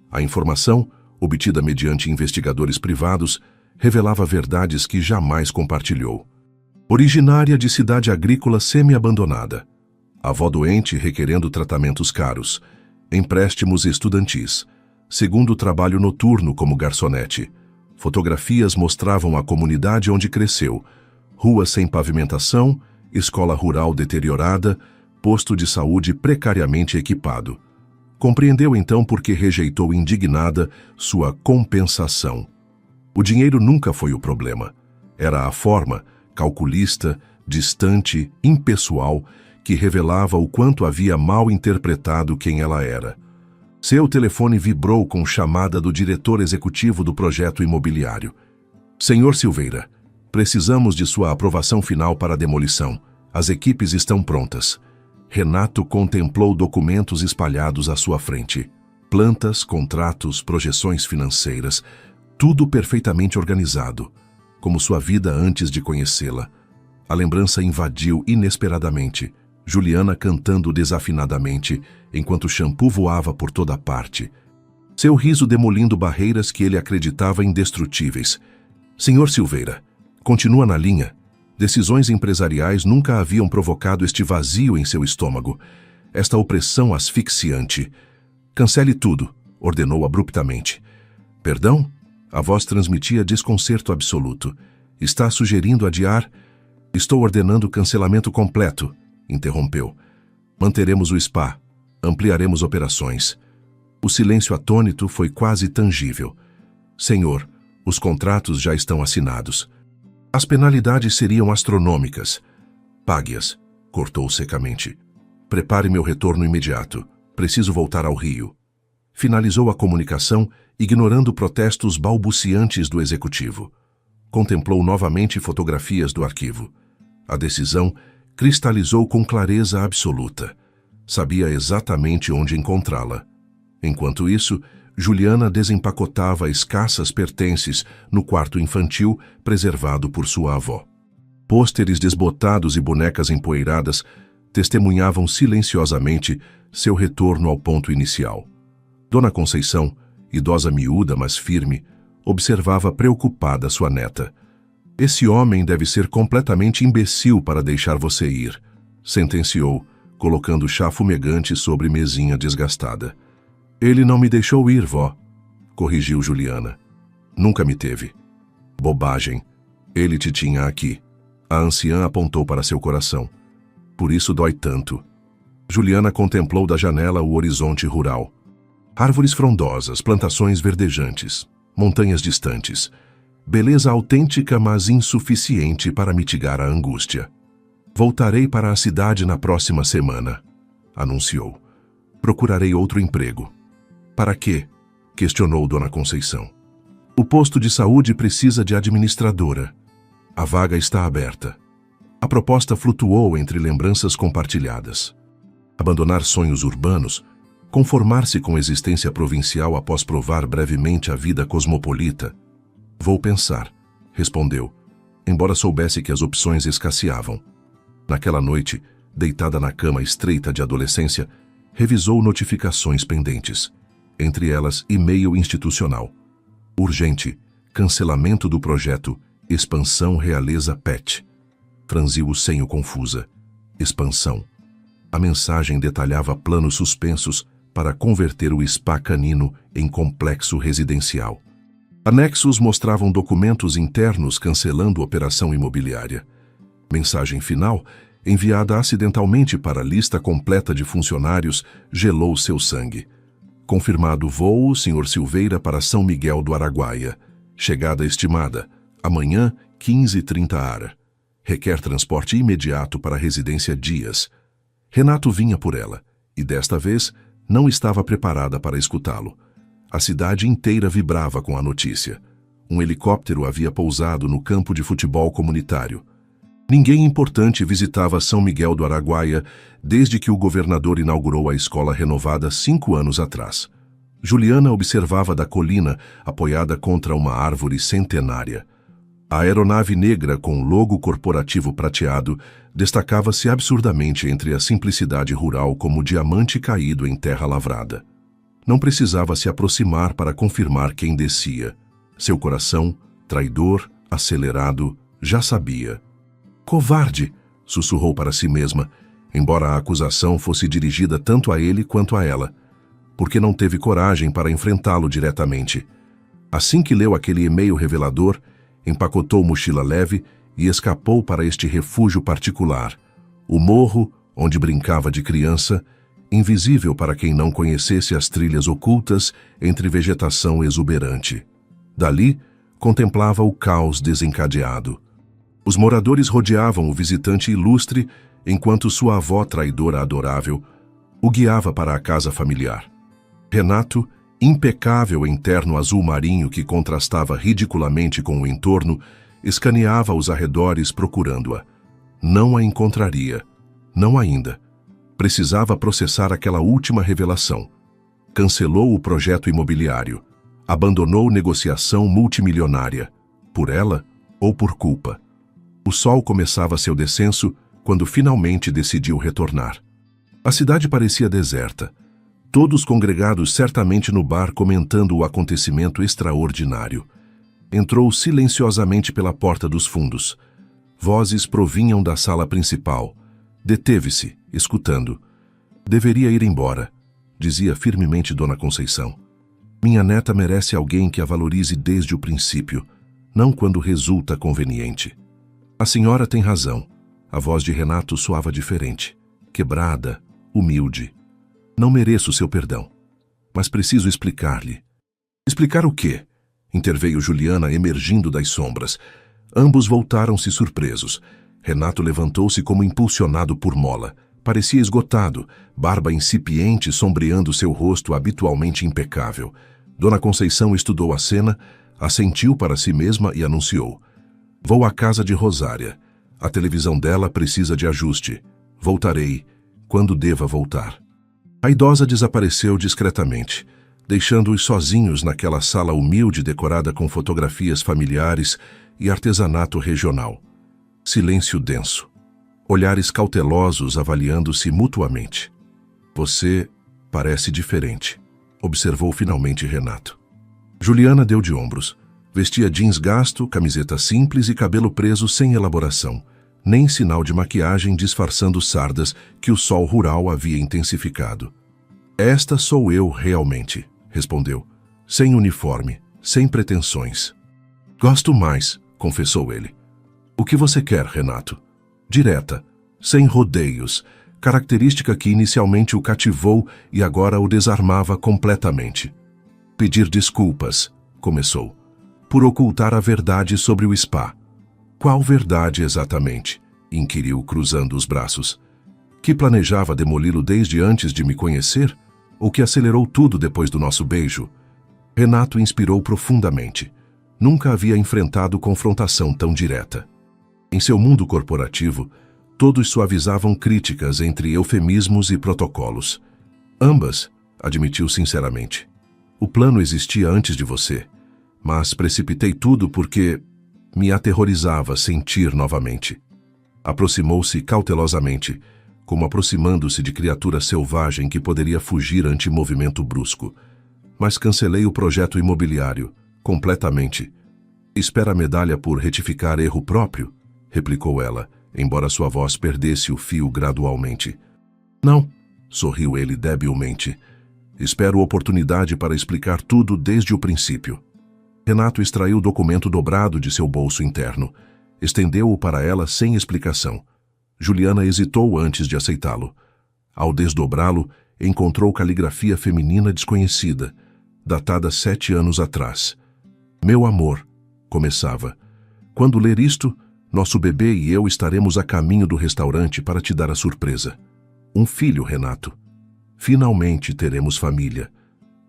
A informação, obtida mediante investigadores privados, revelava verdades que jamais compartilhou. Originária de cidade agrícola semi-abandonada, avó doente requerendo tratamentos caros, empréstimos estudantis, segundo trabalho noturno como garçonete. Fotografias mostravam a comunidade onde cresceu, ruas sem pavimentação, escola rural deteriorada, posto de saúde precariamente equipado. Compreendeu então por que rejeitou indignada sua compensação. O dinheiro nunca foi o problema. Era a forma, calculista, distante, impessoal, que revelava o quanto havia mal interpretado quem ela era. Seu telefone vibrou com chamada do diretor executivo do projeto imobiliário. Senhor Silveira, precisamos de sua aprovação final para a demolição. As equipes estão prontas. Renato contemplou documentos espalhados à sua frente. Plantas, contratos, projeções financeiras, tudo perfeitamente organizado, como sua vida antes de conhecê-la. A lembrança invadiu inesperadamente, Juliana cantando desafinadamente, enquanto o shampoo voava por toda parte. Seu riso demolindo barreiras que ele acreditava indestrutíveis. Senhor Silveira, continua na linha. Decisões empresariais nunca haviam provocado este vazio em seu estômago, esta opressão asfixiante. Cancele tudo, ordenou abruptamente. Perdão? A voz transmitia desconcerto absoluto. Está sugerindo adiar? Estou ordenando cancelamento completo, interrompeu. Manteremos o spa, ampliaremos operações. O silêncio atônito foi quase tangível. Senhor, os contratos já estão assinados. As penalidades seriam astronômicas. Pague-as, cortou secamente. Prepare meu retorno imediato. Preciso voltar ao Rio. Finalizou a comunicação, ignorando protestos balbuciantes do executivo. Contemplou novamente fotografias do arquivo. A decisão cristalizou com clareza absoluta. Sabia exatamente onde encontrá-la. Enquanto isso, Juliana desempacotava escassas pertences no quarto infantil preservado por sua avó. Pôsteres desbotados e bonecas empoeiradas testemunhavam silenciosamente seu retorno ao ponto inicial. Dona Conceição, idosa miúda, mas firme, observava preocupada sua neta. Esse homem deve ser completamente imbecil para deixar você ir, sentenciou, colocando chá fumegante sobre mesinha desgastada. Ele não me deixou ir, vó, corrigiu Juliana. Nunca me teve. Bobagem. Ele te tinha aqui. A anciã apontou para seu coração. Por isso dói tanto. Juliana contemplou da janela o horizonte rural. Árvores frondosas, plantações verdejantes, montanhas distantes. Beleza autêntica, mas insuficiente para mitigar a angústia. Voltarei para a cidade na próxima semana, anunciou. Procurarei outro emprego. Para quê? Questionou Dona Conceição. O posto de saúde precisa de administradora. A vaga está aberta. A proposta flutuou entre lembranças compartilhadas. Abandonar sonhos urbanos, conformar-se com a existência provincial após provar brevemente a vida cosmopolita. Vou pensar, respondeu, embora soubesse que as opções escasseavam. Naquela noite, deitada na cama estreita de adolescência, revisou notificações pendentes, entre elas e-mail institucional. Urgente, cancelamento do projeto, Expansão Realeza Pet. Franziu o senho confusa. Expansão. A mensagem detalhava planos suspensos para converter o spa canino em complexo residencial. Anexos mostravam documentos internos cancelando operação imobiliária. Mensagem final, enviada acidentalmente para a lista completa de funcionários, gelou seu sangue. Confirmado voo, Sr. Silveira para São Miguel do Araguaia. Chegada estimada, amanhã, 15h30 Requer transporte imediato para a residência Dias. Renato vinha por ela, e desta vez não estava preparada para escutá-lo. A cidade inteira vibrava com a notícia. Um helicóptero havia pousado no campo de futebol comunitário. Ninguém importante visitava São Miguel do Araguaia desde que o governador inaugurou a escola renovada 5 anos atrás. Juliana observava da colina, apoiada contra uma árvore centenária. A aeronave negra com logo corporativo prateado destacava-se absurdamente entre a simplicidade rural como diamante caído em terra lavrada. Não precisava se aproximar para confirmar quem descia. Seu coração, traidor, acelerado, já sabia. Covarde! Sussurrou para si mesma, embora a acusação fosse dirigida tanto a ele quanto a ela, porque não teve coragem para enfrentá-lo diretamente. Assim que leu aquele e-mail revelador, empacotou mochila leve e escapou para este refúgio particular, o morro onde brincava de criança, invisível para quem não conhecesse as trilhas ocultas entre vegetação exuberante. Dali, contemplava o caos desencadeado. Os moradores rodeavam o visitante ilustre, enquanto sua avó traidora adorável o guiava para a casa familiar. Renato, impecável em terno azul marinho que contrastava ridiculamente com o entorno, escaneava os arredores procurando-a. Não a encontraria. Não ainda. Precisava processar aquela última revelação. Cancelou o projeto imobiliário. Abandonou negociação multimilionária. Por ela ou por culpa. O sol começava seu descenso quando finalmente decidiu retornar. A cidade parecia deserta. Todos congregados certamente no bar comentando o acontecimento extraordinário. Entrou silenciosamente pela porta dos fundos. Vozes provinham da sala principal. Deteve-se, escutando. Deveria ir embora, dizia firmemente Dona Conceição. Minha neta merece alguém que a valorize desde o princípio, não quando resulta conveniente. A senhora tem razão. A voz de Renato soava diferente, quebrada, humilde. Não mereço seu perdão, mas preciso explicar-lhe. Explicar o quê? Interveio Juliana, emergindo das sombras. Ambos voltaram-se surpresos. Renato levantou-se como impulsionado por mola. Parecia esgotado, barba incipiente sombreando seu rosto habitualmente impecável. Dona Conceição estudou a cena, assentiu para si mesma e anunciou. Vou à casa de Rosária. A televisão dela precisa de ajuste. Voltarei, quando deva voltar. A idosa desapareceu discretamente, deixando-os sozinhos naquela sala humilde decorada com fotografias familiares e artesanato regional. Silêncio denso. Olhares cautelosos avaliando-se mutuamente. Você parece diferente, observou finalmente Renato. Juliana deu de ombros. Vestia jeans gasto, camiseta simples e cabelo preso sem elaboração, nem sinal de maquiagem disfarçando sardas que o sol rural havia intensificado. Esta sou eu realmente, respondeu, sem uniforme, sem pretensões. Gosto mais, confessou ele. O que você quer, Renato? Direta, sem rodeios, característica que inicialmente o cativou e agora o desarmava completamente. Pedir desculpas, começou, por ocultar a verdade sobre o spa. Qual verdade exatamente? Inquiriu, cruzando os braços. Que planejava demoli-lo desde antes de me conhecer? Ou que acelerou tudo depois do nosso beijo? Renato inspirou profundamente. Nunca havia enfrentado confrontação tão direta. Em seu mundo corporativo, todos suavizavam críticas entre eufemismos e protocolos. Ambas, admitiu sinceramente. O plano existia antes de você, mas precipitei tudo porque me aterrorizava sentir novamente. Aproximou-se cautelosamente, como aproximando-se de criatura selvagem que poderia fugir ante movimento brusco. Mas cancelei o projeto imobiliário, completamente. Espera a medalha por retificar erro próprio? Replicou ela, embora sua voz perdesse o fio gradualmente. Não, sorriu ele debilmente. Espero oportunidade para explicar tudo desde o princípio. Renato extraiu o documento dobrado de seu bolso interno. Estendeu-o para ela sem explicação. Juliana hesitou antes de aceitá-lo. Ao desdobrá-lo, encontrou caligrafia feminina desconhecida, datada 7 anos atrás. Meu amor, começava. Quando ler isto, nosso bebê e eu estaremos a caminho do restaurante para te dar a surpresa. Um filho, Renato. Finalmente teremos família.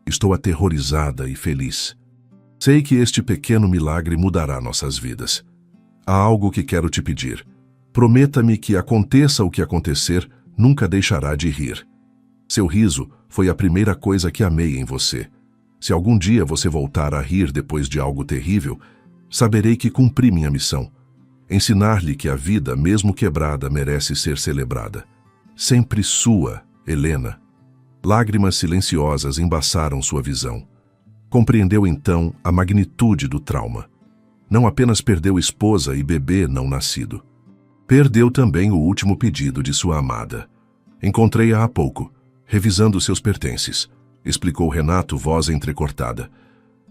Estou aterrorizada e feliz. Sei que este pequeno milagre mudará nossas vidas. Há algo que quero te pedir. Prometa-me que aconteça o que acontecer, nunca deixará de rir. Seu riso foi a primeira coisa que amei em você. Se algum dia você voltar a rir depois de algo terrível, saberei que cumpri minha missão. Ensinar-lhe que a vida, mesmo quebrada, merece ser celebrada. Sempre sua, Helena. Lágrimas silenciosas embaçaram sua visão. Compreendeu então a magnitude do trauma. Não apenas perdeu esposa e bebê não nascido. Perdeu também o último pedido de sua amada. Encontrei-a há pouco, revisando seus pertences, explicou Renato, voz entrecortada.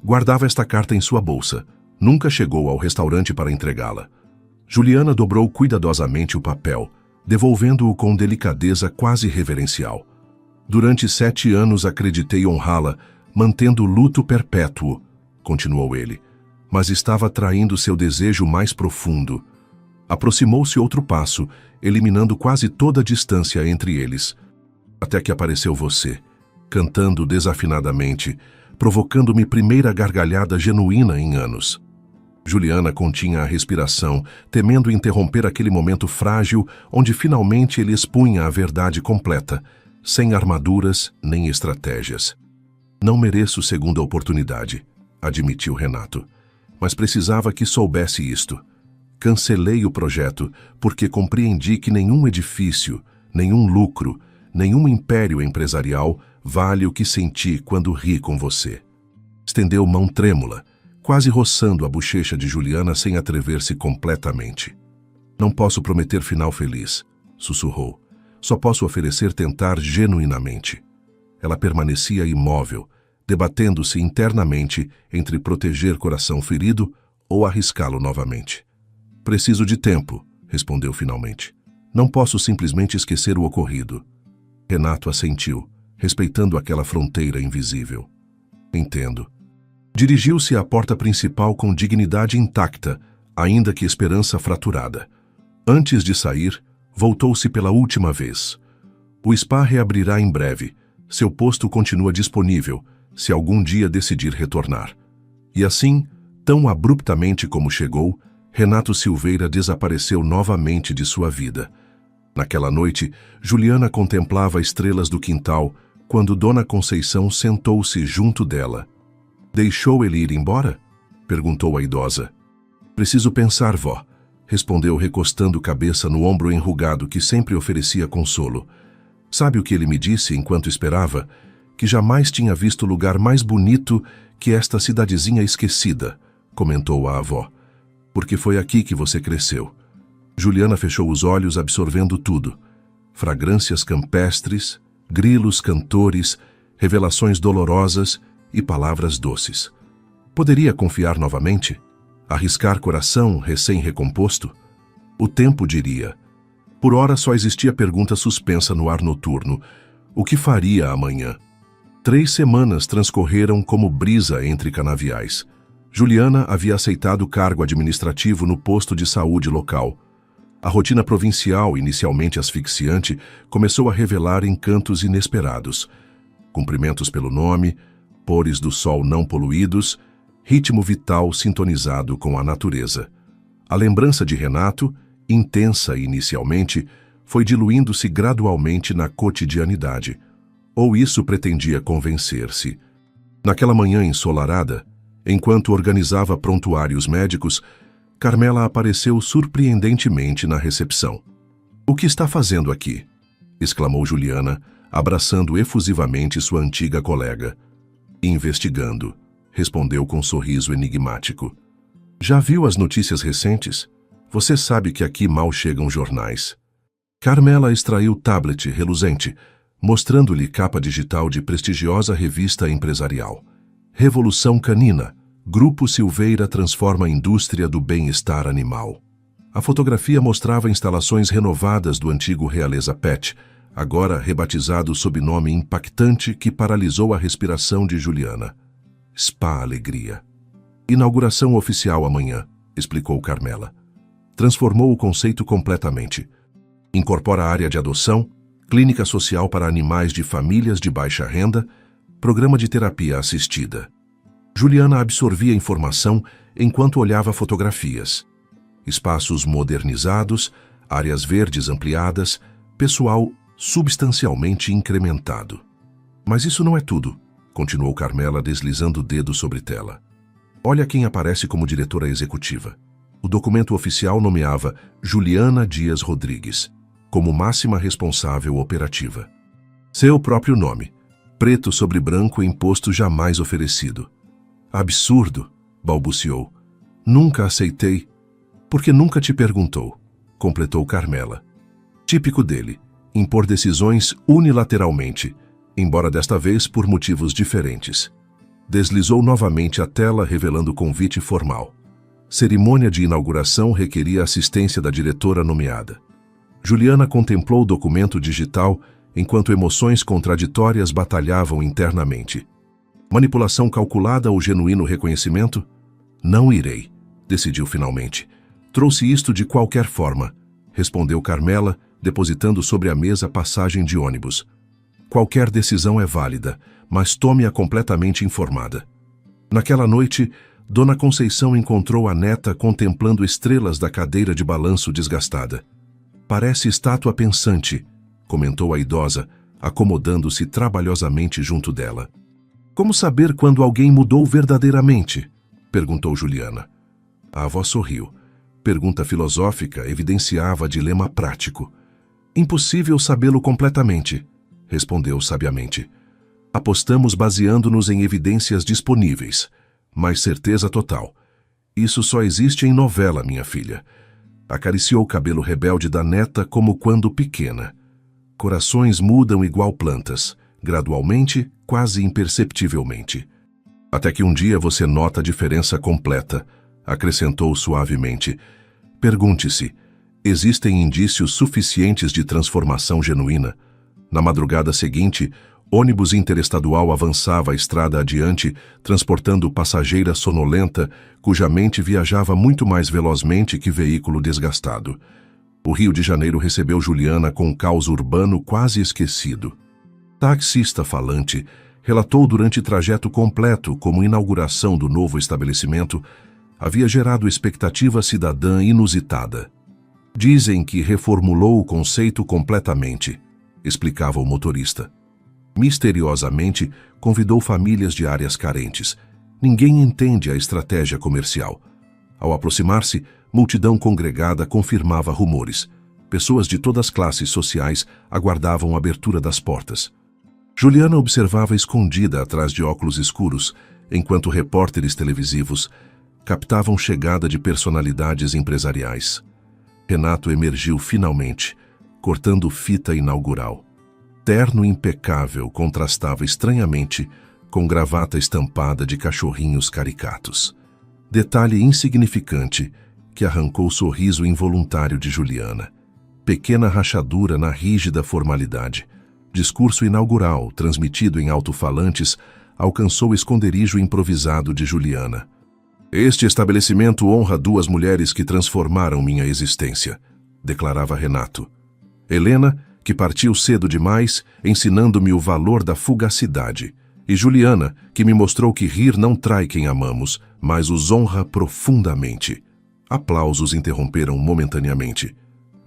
Guardava esta carta em sua bolsa. Nunca chegou ao restaurante para entregá-la. Juliana dobrou cuidadosamente o papel, devolvendo-o com delicadeza quase reverencial. Durante 7 anos acreditei honrá-la, mantendo luto perpétuo, continuou ele, mas estava traindo seu desejo mais profundo. Aproximou-se outro passo, eliminando quase toda a distância entre eles. Até que apareceu você, cantando desafinadamente, provocando-me primeira gargalhada genuína em anos. Juliana continha a respiração, temendo interromper aquele momento frágil onde finalmente ele expunha a verdade completa, sem armaduras nem estratégias. Não mereço segunda oportunidade, admitiu Renato, mas precisava que soubesse isto. Cancelei o projeto porque compreendi que nenhum edifício, nenhum lucro, nenhum império empresarial vale o que senti quando ri com você. Estendeu mão trêmula, quase roçando a bochecha de Juliana sem atrever-se completamente. Não posso prometer final feliz, sussurrou. Só posso oferecer tentar genuinamente. Ela permanecia imóvel, debatendo-se internamente entre proteger coração ferido ou arriscá-lo novamente. Preciso de tempo, respondeu finalmente. Não posso simplesmente esquecer o ocorrido. Renato assentiu, respeitando aquela fronteira invisível. Entendo. Dirigiu-se à porta principal com dignidade intacta, ainda que esperança fraturada. Antes de sair, voltou-se pela última vez. O spa reabrirá em breve. Seu posto continua disponível, se algum dia decidir retornar. E assim, tão abruptamente como chegou, Renato Silveira desapareceu novamente de sua vida. Naquela noite, Juliana contemplava estrelas do quintal, quando Dona Conceição sentou-se junto dela. Deixou ele ir embora? Perguntou a idosa. Preciso pensar, vó, respondeu recostando cabeça no ombro enrugado que sempre oferecia consolo. Sabe o que ele me disse enquanto esperava? Que jamais tinha visto lugar mais bonito que esta cidadezinha esquecida, comentou a avó. Porque foi aqui que você cresceu. Juliana fechou os olhos absorvendo tudo. Fragrâncias campestres, grilos cantores, revelações dolorosas e palavras doces. Poderia confiar novamente? Arriscar coração recém-recomposto? O tempo diria. Por ora só existia pergunta suspensa no ar noturno. O que faria amanhã? 3 semanas transcorreram como brisa entre canaviais. Juliana havia aceitado o cargo administrativo no posto de saúde local. A rotina provincial, inicialmente asfixiante, começou a revelar encantos inesperados. Cumprimentos pelo nome, pores do sol não poluídos, ritmo vital sintonizado com a natureza. A lembrança de Renato, intensa inicialmente, foi diluindo-se gradualmente na cotidianidade. Ou isso pretendia convencer-se. Naquela manhã ensolarada, enquanto organizava prontuários médicos, Carmela apareceu surpreendentemente na recepção. "O que está fazendo aqui?" exclamou Juliana, abraçando efusivamente sua antiga colega. "Investigando", respondeu com sorriso enigmático. Já viu as notícias recentes? Você sabe que aqui mal chegam jornais. Carmela extraiu o tablet reluzente, mostrando-lhe capa digital de prestigiosa revista empresarial. Revolução Canina. Grupo Silveira transforma a indústria do bem-estar animal. A fotografia mostrava instalações renovadas do antigo Realeza Pet, agora rebatizado sob nome impactante que paralisou a respiração de Juliana. Spa Alegria. Inauguração oficial amanhã, explicou Carmela. Transformou o conceito completamente. Incorpora área de adoção, clínica social para animais de famílias de baixa renda, programa de terapia assistida. Juliana absorvia a informação enquanto olhava fotografias. Espaços modernizados, áreas verdes ampliadas, pessoal substancialmente incrementado. Mas isso não é tudo, continuou Carmela deslizando o dedo sobre tela. Olha quem aparece como diretora executiva. O documento oficial nomeava Juliana Dias Rodrigues como máxima responsável operativa. Seu próprio nome, preto sobre branco em posto jamais oferecido. Absurdo, balbuciou. Nunca aceitei. Porque nunca te perguntou, completou Carmela. Típico dele, impor decisões unilateralmente, embora desta vez por motivos diferentes. Deslizou novamente a tela revelando o convite formal. Cerimônia de inauguração requeria assistência da diretora nomeada. Juliana contemplou o documento digital enquanto emoções contraditórias batalhavam internamente. Manipulação calculada ou genuíno reconhecimento? Não irei, decidiu finalmente. Trouxe isto de qualquer forma, respondeu Carmela, depositando sobre a mesa a passagem de ônibus. Qualquer decisão é válida, mas tome-a completamente informada. Naquela noite, Dona Conceição encontrou a neta contemplando estrelas da cadeira de balanço desgastada. Parece estátua pensante, comentou a idosa, acomodando-se trabalhosamente junto dela. Como saber quando alguém mudou verdadeiramente? Perguntou Juliana. A avó sorriu. Pergunta filosófica evidenciava dilema prático. Impossível sabê-lo completamente, respondeu sabiamente. Apostamos baseando-nos em evidências disponíveis, mas certeza total. Isso só existe em novela, minha filha. Acariciou o cabelo rebelde da neta como quando pequena. Corações mudam igual plantas, gradualmente, quase imperceptivelmente. Até que um dia você nota a diferença completa, acrescentou suavemente. Pergunte-se, existem indícios suficientes de transformação genuína? Na madrugada seguinte, ônibus interestadual avançava a estrada adiante, transportando passageira sonolenta, cuja mente viajava muito mais velozmente que veículo desgastado. O Rio de Janeiro recebeu Juliana com um caos urbano quase esquecido. Taxista falante relatou durante trajeto completo como inauguração do novo estabelecimento havia gerado expectativa cidadã inusitada. Dizem que reformulou o conceito completamente, explicava o motorista. Misteriosamente, convidou famílias de áreas carentes. Ninguém entende a estratégia comercial. Ao aproximar-se, multidão congregada confirmava rumores. Pessoas de todas as classes sociais aguardavam a abertura das portas. Juliana observava escondida atrás de óculos escuros, enquanto repórteres televisivos captavam chegada de personalidades empresariais. Renato emergiu finalmente, cortando fita inaugural. Terno impecável contrastava estranhamente com gravata estampada de cachorrinhos caricatos. Detalhe insignificante que arrancou o sorriso involuntário de Juliana. Pequena rachadura na rígida formalidade. Discurso inaugural, transmitido em alto-falantes, alcançou o esconderijo improvisado de Juliana. Este estabelecimento honra duas mulheres que transformaram minha existência, declarava Renato. Helena, que partiu cedo demais, ensinando-me o valor da fugacidade, e Juliana, que me mostrou que rir não trai quem amamos, mas os honra profundamente. Aplausos interromperam momentaneamente.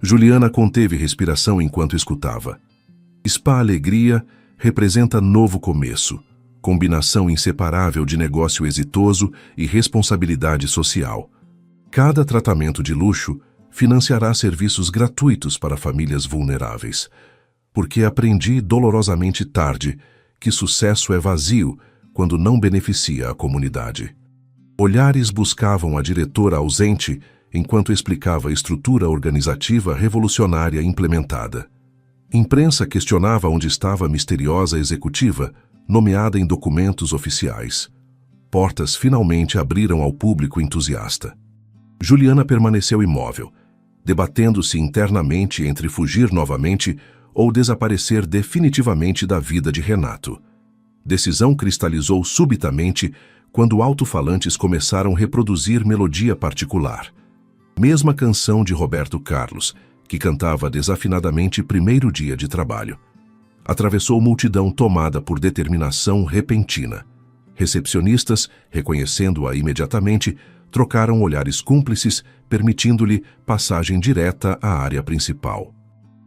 Juliana conteve respiração enquanto escutava. Spa Alegria representa novo começo, combinação inseparável de negócio exitoso e responsabilidade social. Cada tratamento de luxo financiará serviços gratuitos para famílias vulneráveis, porque aprendi dolorosamente tarde que sucesso é vazio quando não beneficia a comunidade. Olhares buscavam a diretora ausente enquanto explicava a estrutura organizativa revolucionária implementada. Imprensa questionava onde estava a misteriosa executiva, nomeada em documentos oficiais. Portas finalmente abriram ao público entusiasta. Juliana permaneceu imóvel, debatendo-se internamente entre fugir novamente ou desaparecer definitivamente da vida de Renato. Decisão cristalizou subitamente quando alto-falantes começaram a reproduzir melodia particular. Mesma canção de Roberto Carlos, que cantava desafinadamente primeiro dia de trabalho. Atravessou multidão tomada por determinação repentina. Recepcionistas, reconhecendo-a imediatamente, trocaram olhares cúmplices, permitindo-lhe passagem direta à área principal.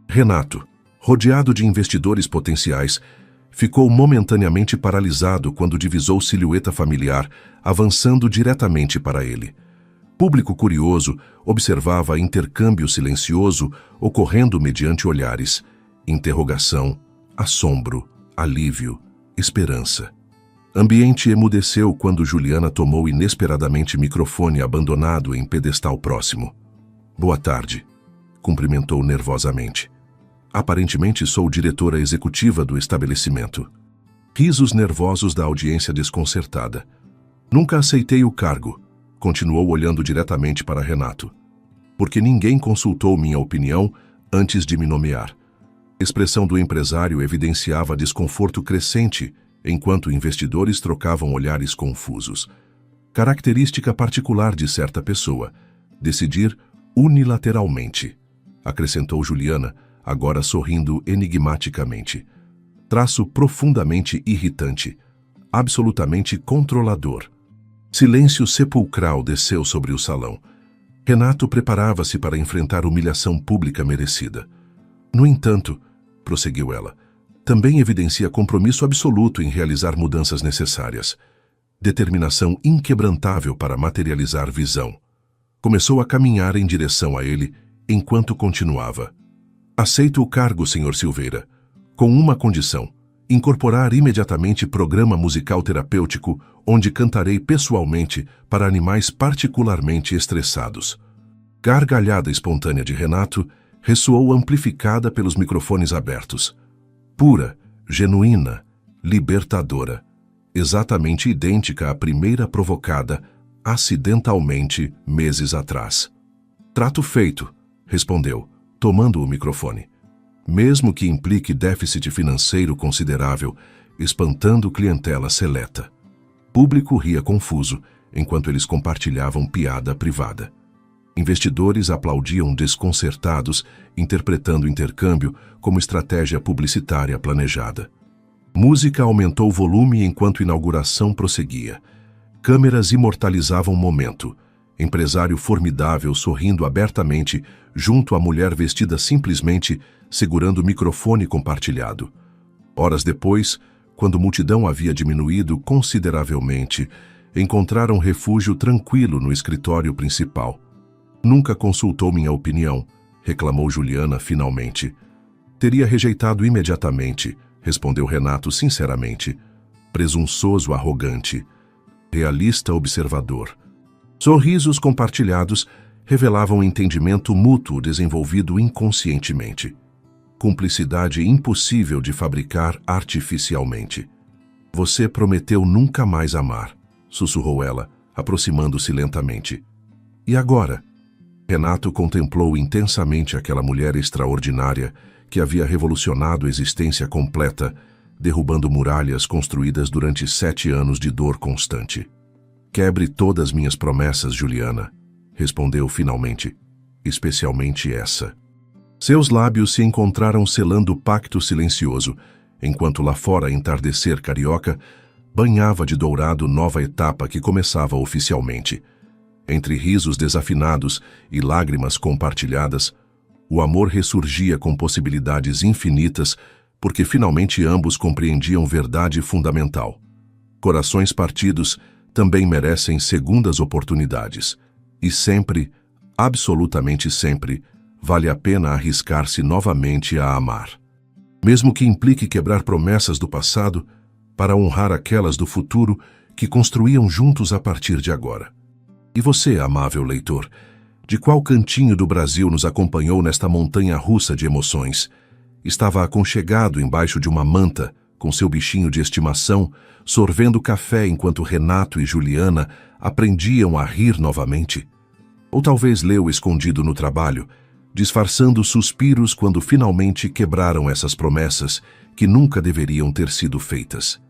Renato, rodeado de investidores potenciais, ficou momentaneamente paralisado quando divisou silhueta familiar avançando diretamente para ele. Público curioso observava intercâmbio silencioso ocorrendo mediante olhares, interrogação, assombro, alívio, esperança. Ambiente emudeceu quando Juliana tomou inesperadamente microfone abandonado em pedestal próximo. "Boa tarde", cumprimentou nervosamente. "Aparentemente sou diretora executiva do estabelecimento." Risos nervosos da audiência desconcertada. "Nunca aceitei o cargo", continuou olhando diretamente para Renato. "Porque ninguém consultou minha opinião antes de me nomear." Expressão do empresário evidenciava desconforto crescente, enquanto investidores trocavam olhares confusos. Característica particular de certa pessoa, decidir unilateralmente, acrescentou Juliana, agora sorrindo enigmaticamente. Traço profundamente irritante, absolutamente controlador. Silêncio sepulcral desceu sobre o salão. Renato preparava-se para enfrentar humilhação pública merecida. "No entanto", prosseguiu ela, "também evidencia compromisso absoluto em realizar mudanças necessárias. Determinação inquebrantável para materializar visão." Começou a caminhar em direção a ele, enquanto continuava. "Aceito o cargo, Sr. Silveira, com uma condição: incorporar imediatamente programa musical terapêutico onde cantarei pessoalmente para animais particularmente estressados." Gargalhada espontânea de Renato ressoou amplificada pelos microfones abertos. Pura, genuína, libertadora, exatamente idêntica à primeira provocada, acidentalmente, meses atrás. "Trato feito", respondeu, tomando o microfone. "Mesmo que implique déficit financeiro considerável, espantando clientela seleta." Público ria confuso, enquanto eles compartilhavam piada privada. Investidores aplaudiam desconcertados, interpretando o intercâmbio como estratégia publicitária planejada. Música aumentou o volume enquanto a inauguração prosseguia. Câmeras imortalizavam o momento. Empresário formidável sorrindo abertamente, junto à mulher vestida simplesmente, segurando o microfone compartilhado. Horas depois, quando a multidão havia diminuído consideravelmente, encontraram refúgio tranquilo no escritório principal. "Nunca consultou minha opinião", reclamou Juliana finalmente. "Teria rejeitado imediatamente", respondeu Renato sinceramente. Presunçoso arrogante. Realista observador. Sorrisos compartilhados revelavam entendimento mútuo desenvolvido inconscientemente. Cumplicidade impossível de fabricar artificialmente. "Você prometeu nunca mais amar", sussurrou ela, aproximando-se lentamente. "E agora?" Renato contemplou intensamente aquela mulher extraordinária que havia revolucionado a existência completa, derrubando muralhas construídas durante 7 anos de dor constante. "Quebre todas minhas promessas, Juliana", respondeu finalmente, "especialmente essa." Seus lábios se encontraram selando o pacto silencioso, enquanto lá fora entardecer carioca banhava de dourado nova etapa que começava oficialmente. Entre risos desafinados e lágrimas compartilhadas, o amor ressurgia com possibilidades infinitas, porque finalmente ambos compreendiam verdade fundamental. Corações partidos também merecem segundas oportunidades. E sempre, absolutamente sempre, vale a pena arriscar-se novamente a amar. Mesmo que implique quebrar promessas do passado, para honrar aquelas do futuro que construíam juntos a partir de agora. E você, amável leitor, de qual cantinho do Brasil nos acompanhou nesta montanha-russa de emoções? Estava aconchegado embaixo de uma manta, com seu bichinho de estimação, sorvendo café enquanto Renato e Juliana aprendiam a rir novamente? Ou talvez leu escondido no trabalho, disfarçando suspiros quando finalmente quebraram essas promessas que nunca deveriam ter sido feitas.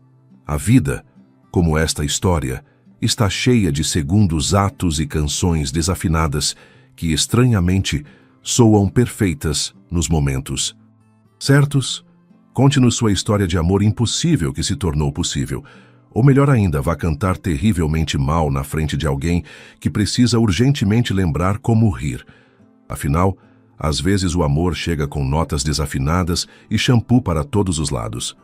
A vida, como esta história, está cheia de segundos atos e canções desafinadas que, estranhamente, soam perfeitas nos momentos certos. Conte-nos sua história de amor impossível que se tornou possível. Ou melhor ainda, vá cantar terrivelmente mal na frente de alguém que precisa urgentemente lembrar como rir. Afinal, às vezes o amor chega com notas desafinadas e shampoo para todos os lados.